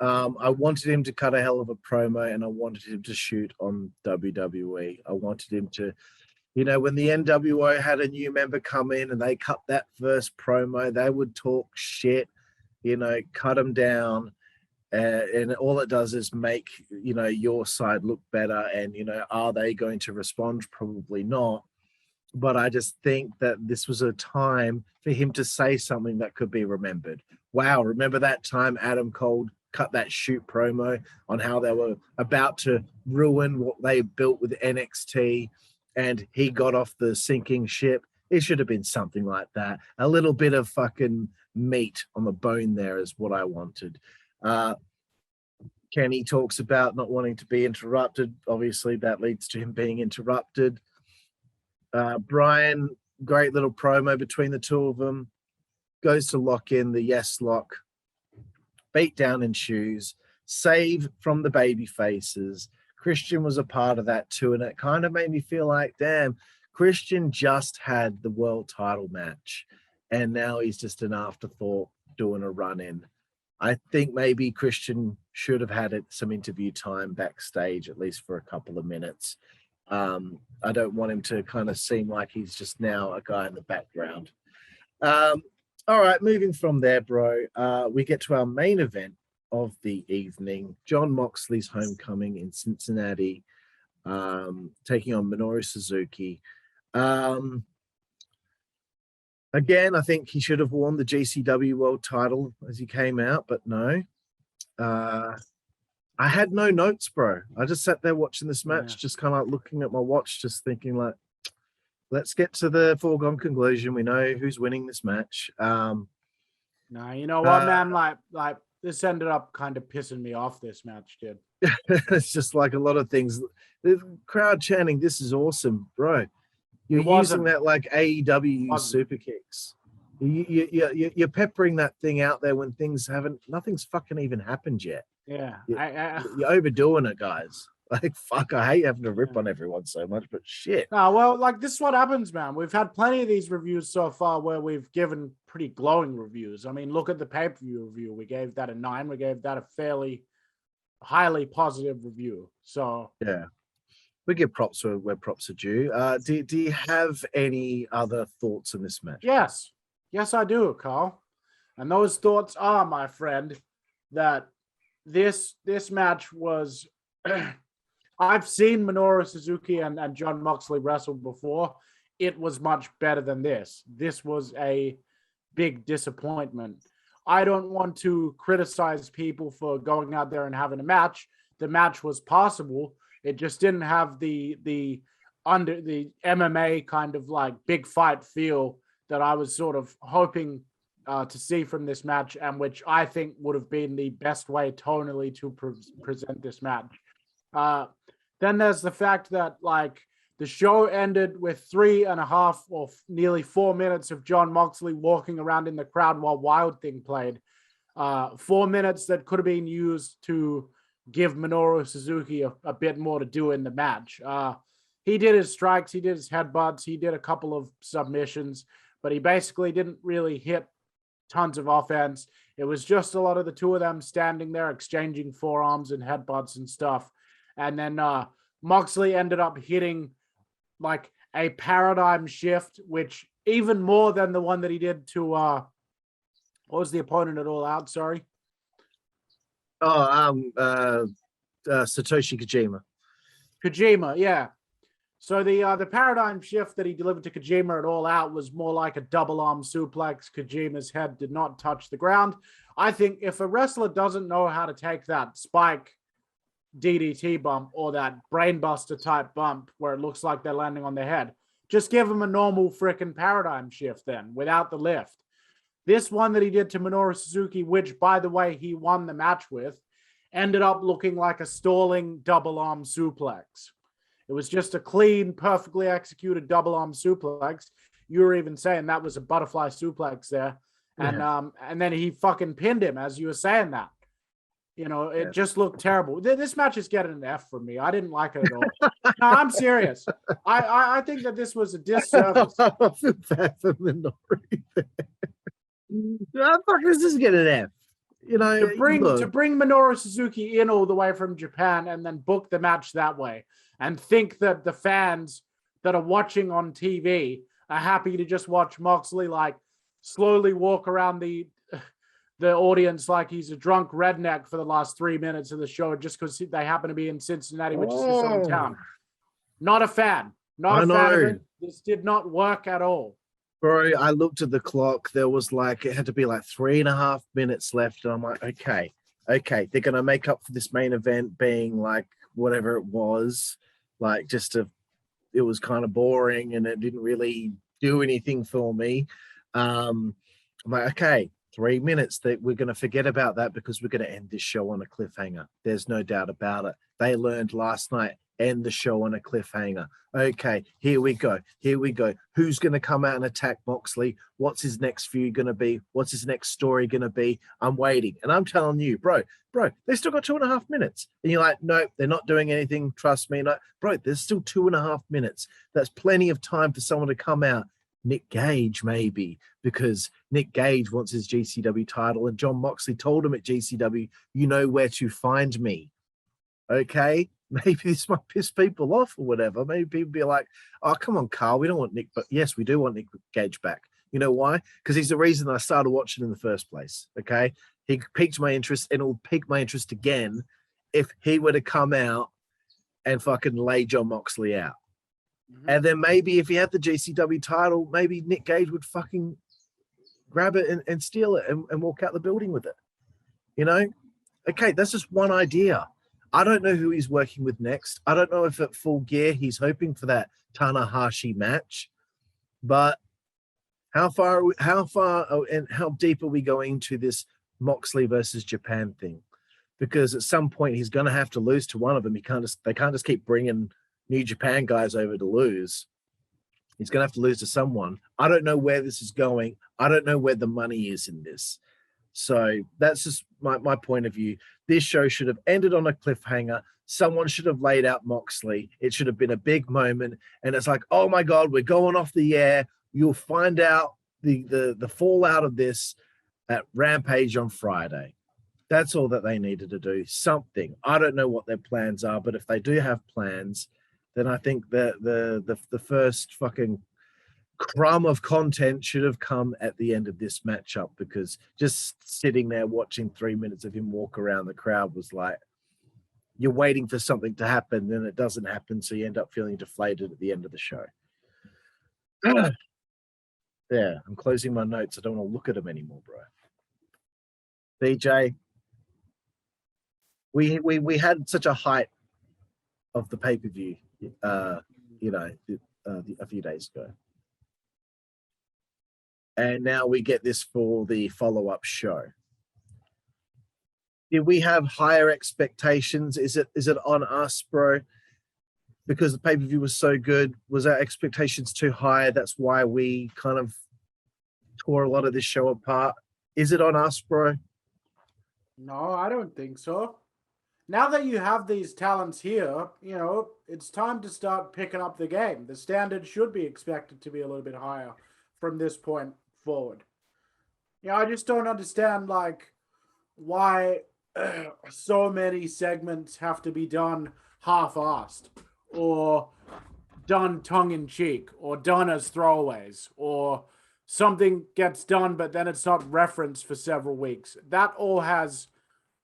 I wanted him to cut a hell of a promo, and I wanted him to shoot on WWE. I wanted him to, you know, when the NWO had a new member come in and they cut that first promo, they would talk shit, you know, cut them down. And all it does is make, you know, your side look better. And, you know, are they going to respond? Probably not. But I just think that this was a time for him to say something that could be remembered. Wow, remember that time Adam Cole cut that shoot promo on how they were about to ruin what they built with NXT, and he got off the sinking ship? It should have been something like that. A little bit of fucking meat on the bone there is what I wanted. Kenny talks about not wanting to be interrupted. Obviously, that leads to him being interrupted. Brian, great little promo between the two of them. Goes to lock in the yes lock beat down in shoes, save from the baby faces. Christian was a part of that too, and it kind of made me feel like, damn, Christian just had the world title match, and now he's just an afterthought doing a run-in. I think maybe Christian should have had some interview time backstage, at least for a couple of minutes. I don't want him to kind of seem like he's just now a guy in the background. All right, moving from there, bro, we get to our main event of the evening. Jon Moxley's homecoming in Cincinnati, taking on Minoru Suzuki. Again, I think he should have won the GCW World title as he came out, but no. I had no notes, bro. I just sat there watching this match, just kind of looking at my watch, just thinking like, let's get to the foregone conclusion. We know who's winning this match. No, you know what, man? Like this ended up kind of pissing me off. This match did. It's just like a lot of things. The crowd chanting, "This is awesome, bro." You're using that like AEW super kicks. You're peppering that thing out there when nothing's fucking even happened yet. Yeah, you're overdoing it, guys. Like, fuck, I hate having to rip on everyone so much, but shit. No, well, like this is what happens, man. We've had plenty of these reviews so far where we've given pretty glowing reviews. I mean, look at the pay-per-view review. We gave that a 9. We gave that a fairly highly positive review. So yeah. We give props where props are due. Do you have any other thoughts on this match? Yes, I do, Carl. And those thoughts are, my friend, that this match was. I've seen Minoru Suzuki and Jon Moxley wrestle before. It was much better than this. This was a big disappointment. I don't want to criticize people for going out there and having a match. The match was possible. It just didn't have the MMA kind of like big fight feel that I was sort of hoping to see from this match, and which I think would have been the best way tonally to present this match. Then there's the fact that like the show ended with 3.5 or nearly 4 minutes of Jon Moxley walking around in the crowd while Wild Thing played. 4 minutes that could have been used to give Minoru Suzuki a bit more to do in the match. He did his strikes, he did his headbutts, he did a couple of submissions, but he basically didn't really hit tons of offense. It was just a lot of the two of them standing there exchanging forearms and headbutts and stuff. And then Moxley ended up hitting like a paradigm shift, which even more than the one that he did to what was the opponent at All Out? Sorry. Satoshi Kojima. Kojima, yeah. So the paradigm shift that he delivered to Kojima at All Out was more like a double arm suplex. Kojima's head did not touch the ground. I think if a wrestler doesn't know how to take that spike DDT bump or that brainbuster type bump where it looks like they're landing on their head, just give them a normal freaking paradigm shift then without the lift. This one that he did to Minoru Suzuki, which by the way he won the match with, ended up looking like a stalling double arm suplex. It was just a clean, perfectly executed double arm suplex. You were even saying that was a butterfly suplex there. And then he fucking pinned him as you were saying that. You know, it just looked terrible. This match is getting an F from me. I didn't like it at all. No, I'm serious. I think that this was a disservice. I feel bad for Minoru. How fuck does this get an F? You know, to bring Minoru Suzuki in all the way from Japan and then book the match that way and think that the fans that are watching on TV are happy to just watch Moxley like slowly walk around the audience like he's a drunk redneck for the last 3 minutes of the show just because they happen to be in Cincinnati, which is his hometown. Not a fan. Not a fan of it. This did not work at all. Bro, I looked at the clock. There was like, it had to be like 3.5 minutes left. And I'm like, okay. They're going to make up for this main event being like whatever it was. Like it was kind of boring and it didn't really do anything for me. I'm like, okay, 3 minutes, that we're going to forget about that because we're going to end this show on a cliffhanger. There's no doubt about it. They learned last night end the show on a cliffhanger. Okay, here we go. Here we go. Who's going to come out and attack Moxley? What's his next feud going to be? What's his next story going to be? I'm waiting. And I'm telling you, bro, they still got 2.5 minutes. And you're like, no, they're not doing anything. Trust me. No, bro, there's still 2.5 minutes. That's plenty of time for someone to come out. Nick Gage, maybe, because Nick Gage wants his GCW title, and John Moxley told him at GCW, you know where to find me. Okay? Maybe this might piss people off or whatever. Maybe people be like, oh, come on, Carl, we don't want Nick, but yes, we do want Nick Gage back. You know why? Because he's the reason I started watching in the first place. Okay? He piqued my interest, and it'll pique my interest again if he were to come out and fucking lay John Moxley out. Mm-hmm. And then maybe if he had the GCW title, maybe Nick Gage would fucking grab it and steal it and walk out the building with it. You know? Okay, that's just one idea. I don't know who he's working with next. I don't know if at Full Gear he's hoping for that Tanahashi match. But how far and how deep are we going to this Moxley versus Japan thing? Because at some point he's going to have to lose to one of them. They can't just keep bringing New Japan guys over to lose. He's going to have to lose to someone. I don't know where this is going. I don't know where the money is in this. So that's just my point of view. This show should have ended on a cliffhanger. Someone should have laid out Moxley. It should have been a big moment. And it's like, oh my God, we're going off the air. You'll find out the fallout of this at Rampage on Friday. That's all that they needed to do. Something. I don't know what their plans are, but if they do have plans, then I think that the first fucking crumb of content should have come at the end of this matchup, because just sitting there watching 3 minutes of him walk around the crowd was like, you're waiting for something to happen, then it doesn't happen, so you end up feeling deflated at the end of the show. Yeah, I'm closing my notes. I don't want to look at them anymore, bro. BJ, we had such a height of the pay-per-view, a few days ago. And now we get this for the follow-up show. Did we have higher expectations? Is it on us, bro? Because the pay-per-view was so good, was our expectations too high? That's why we kind of tore a lot of this show apart. Is it on us, bro? No, I don't think so. Now that you have these talents here, it's time to start picking up the game. The standard should be expected to be a little bit higher from this point forward. I just don't understand, why so many segments have to be done half-assed, or done tongue-in-cheek, or done as throwaways, or something gets done but then it's not referenced for several weeks. That all has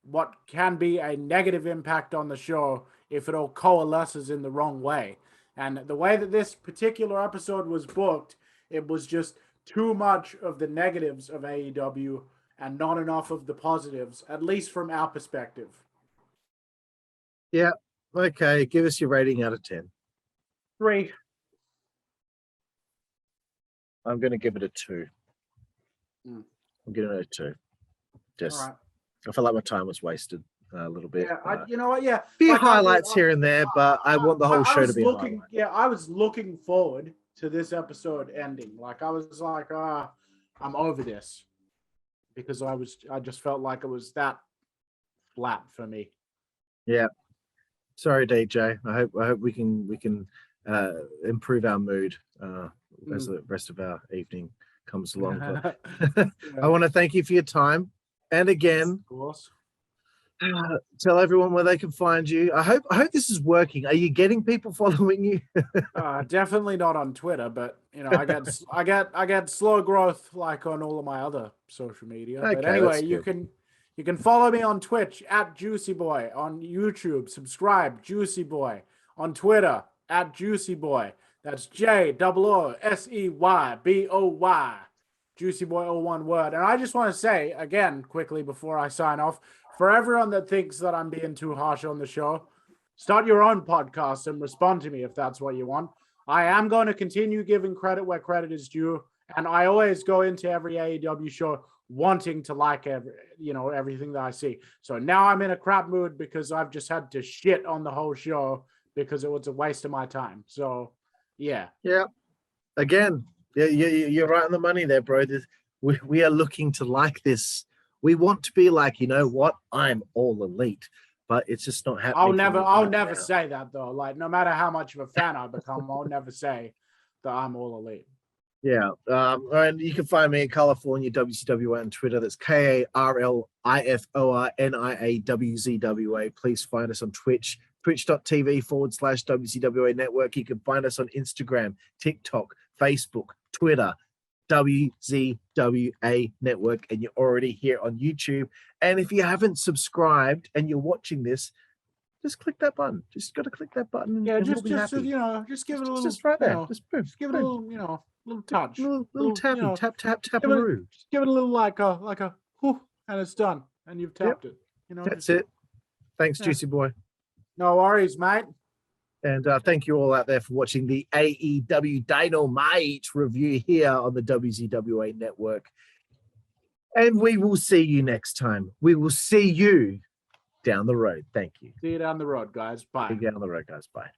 what can be a negative impact on the show if it all coalesces in the wrong way. And the way that this particular episode was booked, it was just too much of the negatives of AEW and not enough of the positives, at least from our perspective. Yeah. Okay. Give us your rating out of 10. 3. I'm going to give it a 2. I'm giving it a 2. Just, all right. I feel like my time was wasted a little bit. Yeah, you know what? Yeah. Few highlights here and there, but I want the whole show to be looking. Yeah, I was looking forward to this episode ending. I was like, I'm over this. Because I just felt like it was that flat for me. Yeah. Sorry, DJ. I hope we can improve our mood as the rest of our evening comes along. I want to thank you for your time. And again, of course, tell everyone where they can find you. I hope this is working. Are you getting people following you? Definitely not on Twitter, but I get slow growth on all of my other social media. Okay, but anyway, you can follow me on Twitch at Jooseyboy, on YouTube, subscribe Jooseyboy, on Twitter at Jooseyboy. That's JOOSEYBOY. Jooseyboy, all one word. And I just want to say again quickly before I sign off, for everyone that thinks that I'm being too harsh on the show, start your own podcast and respond to me if that's what you want. I am going to continue giving credit where credit is due, and I always go into every AEW show wanting to like everything that I see. So now I'm in a crap mood because I've just had to shit on the whole show because it was a waste of my time. So, yeah. Yeah. Again, you're right on the money there, bro. We are looking to like this. We want to be like, you know what? I'm all elite, but it's just not happening. I'll never say that though. Like, no matter how much of a fan I become, I'll never say that I'm all elite. Yeah. And you can find me in Karlifornia, WZWA on Twitter. That's KarliforniaWZWA. Please find us on Twitch, twitch.tv/WZWA Network. You can find us on Instagram, TikTok, Facebook, Twitter, WZWA Network, and you're already here on YouTube. And if you haven't subscribed and you're watching this, just click that button. Just got to click that button. Yeah, and just we'll be happy. just give it a little, just right there. You know, just boom, just give it a little, little touch, little tap, you know, tap, give it a little like a whew, and it's done, and you've tapped it. You know, that's it. Thanks, Juicy Boy. No worries, mate. And thank you all out there for watching the AEW Dynamite review here on the WZWA Network. And we will see you next time. We will see you down the road. Thank you. See you down the road, guys. Bye. See you down the road, guys. Bye.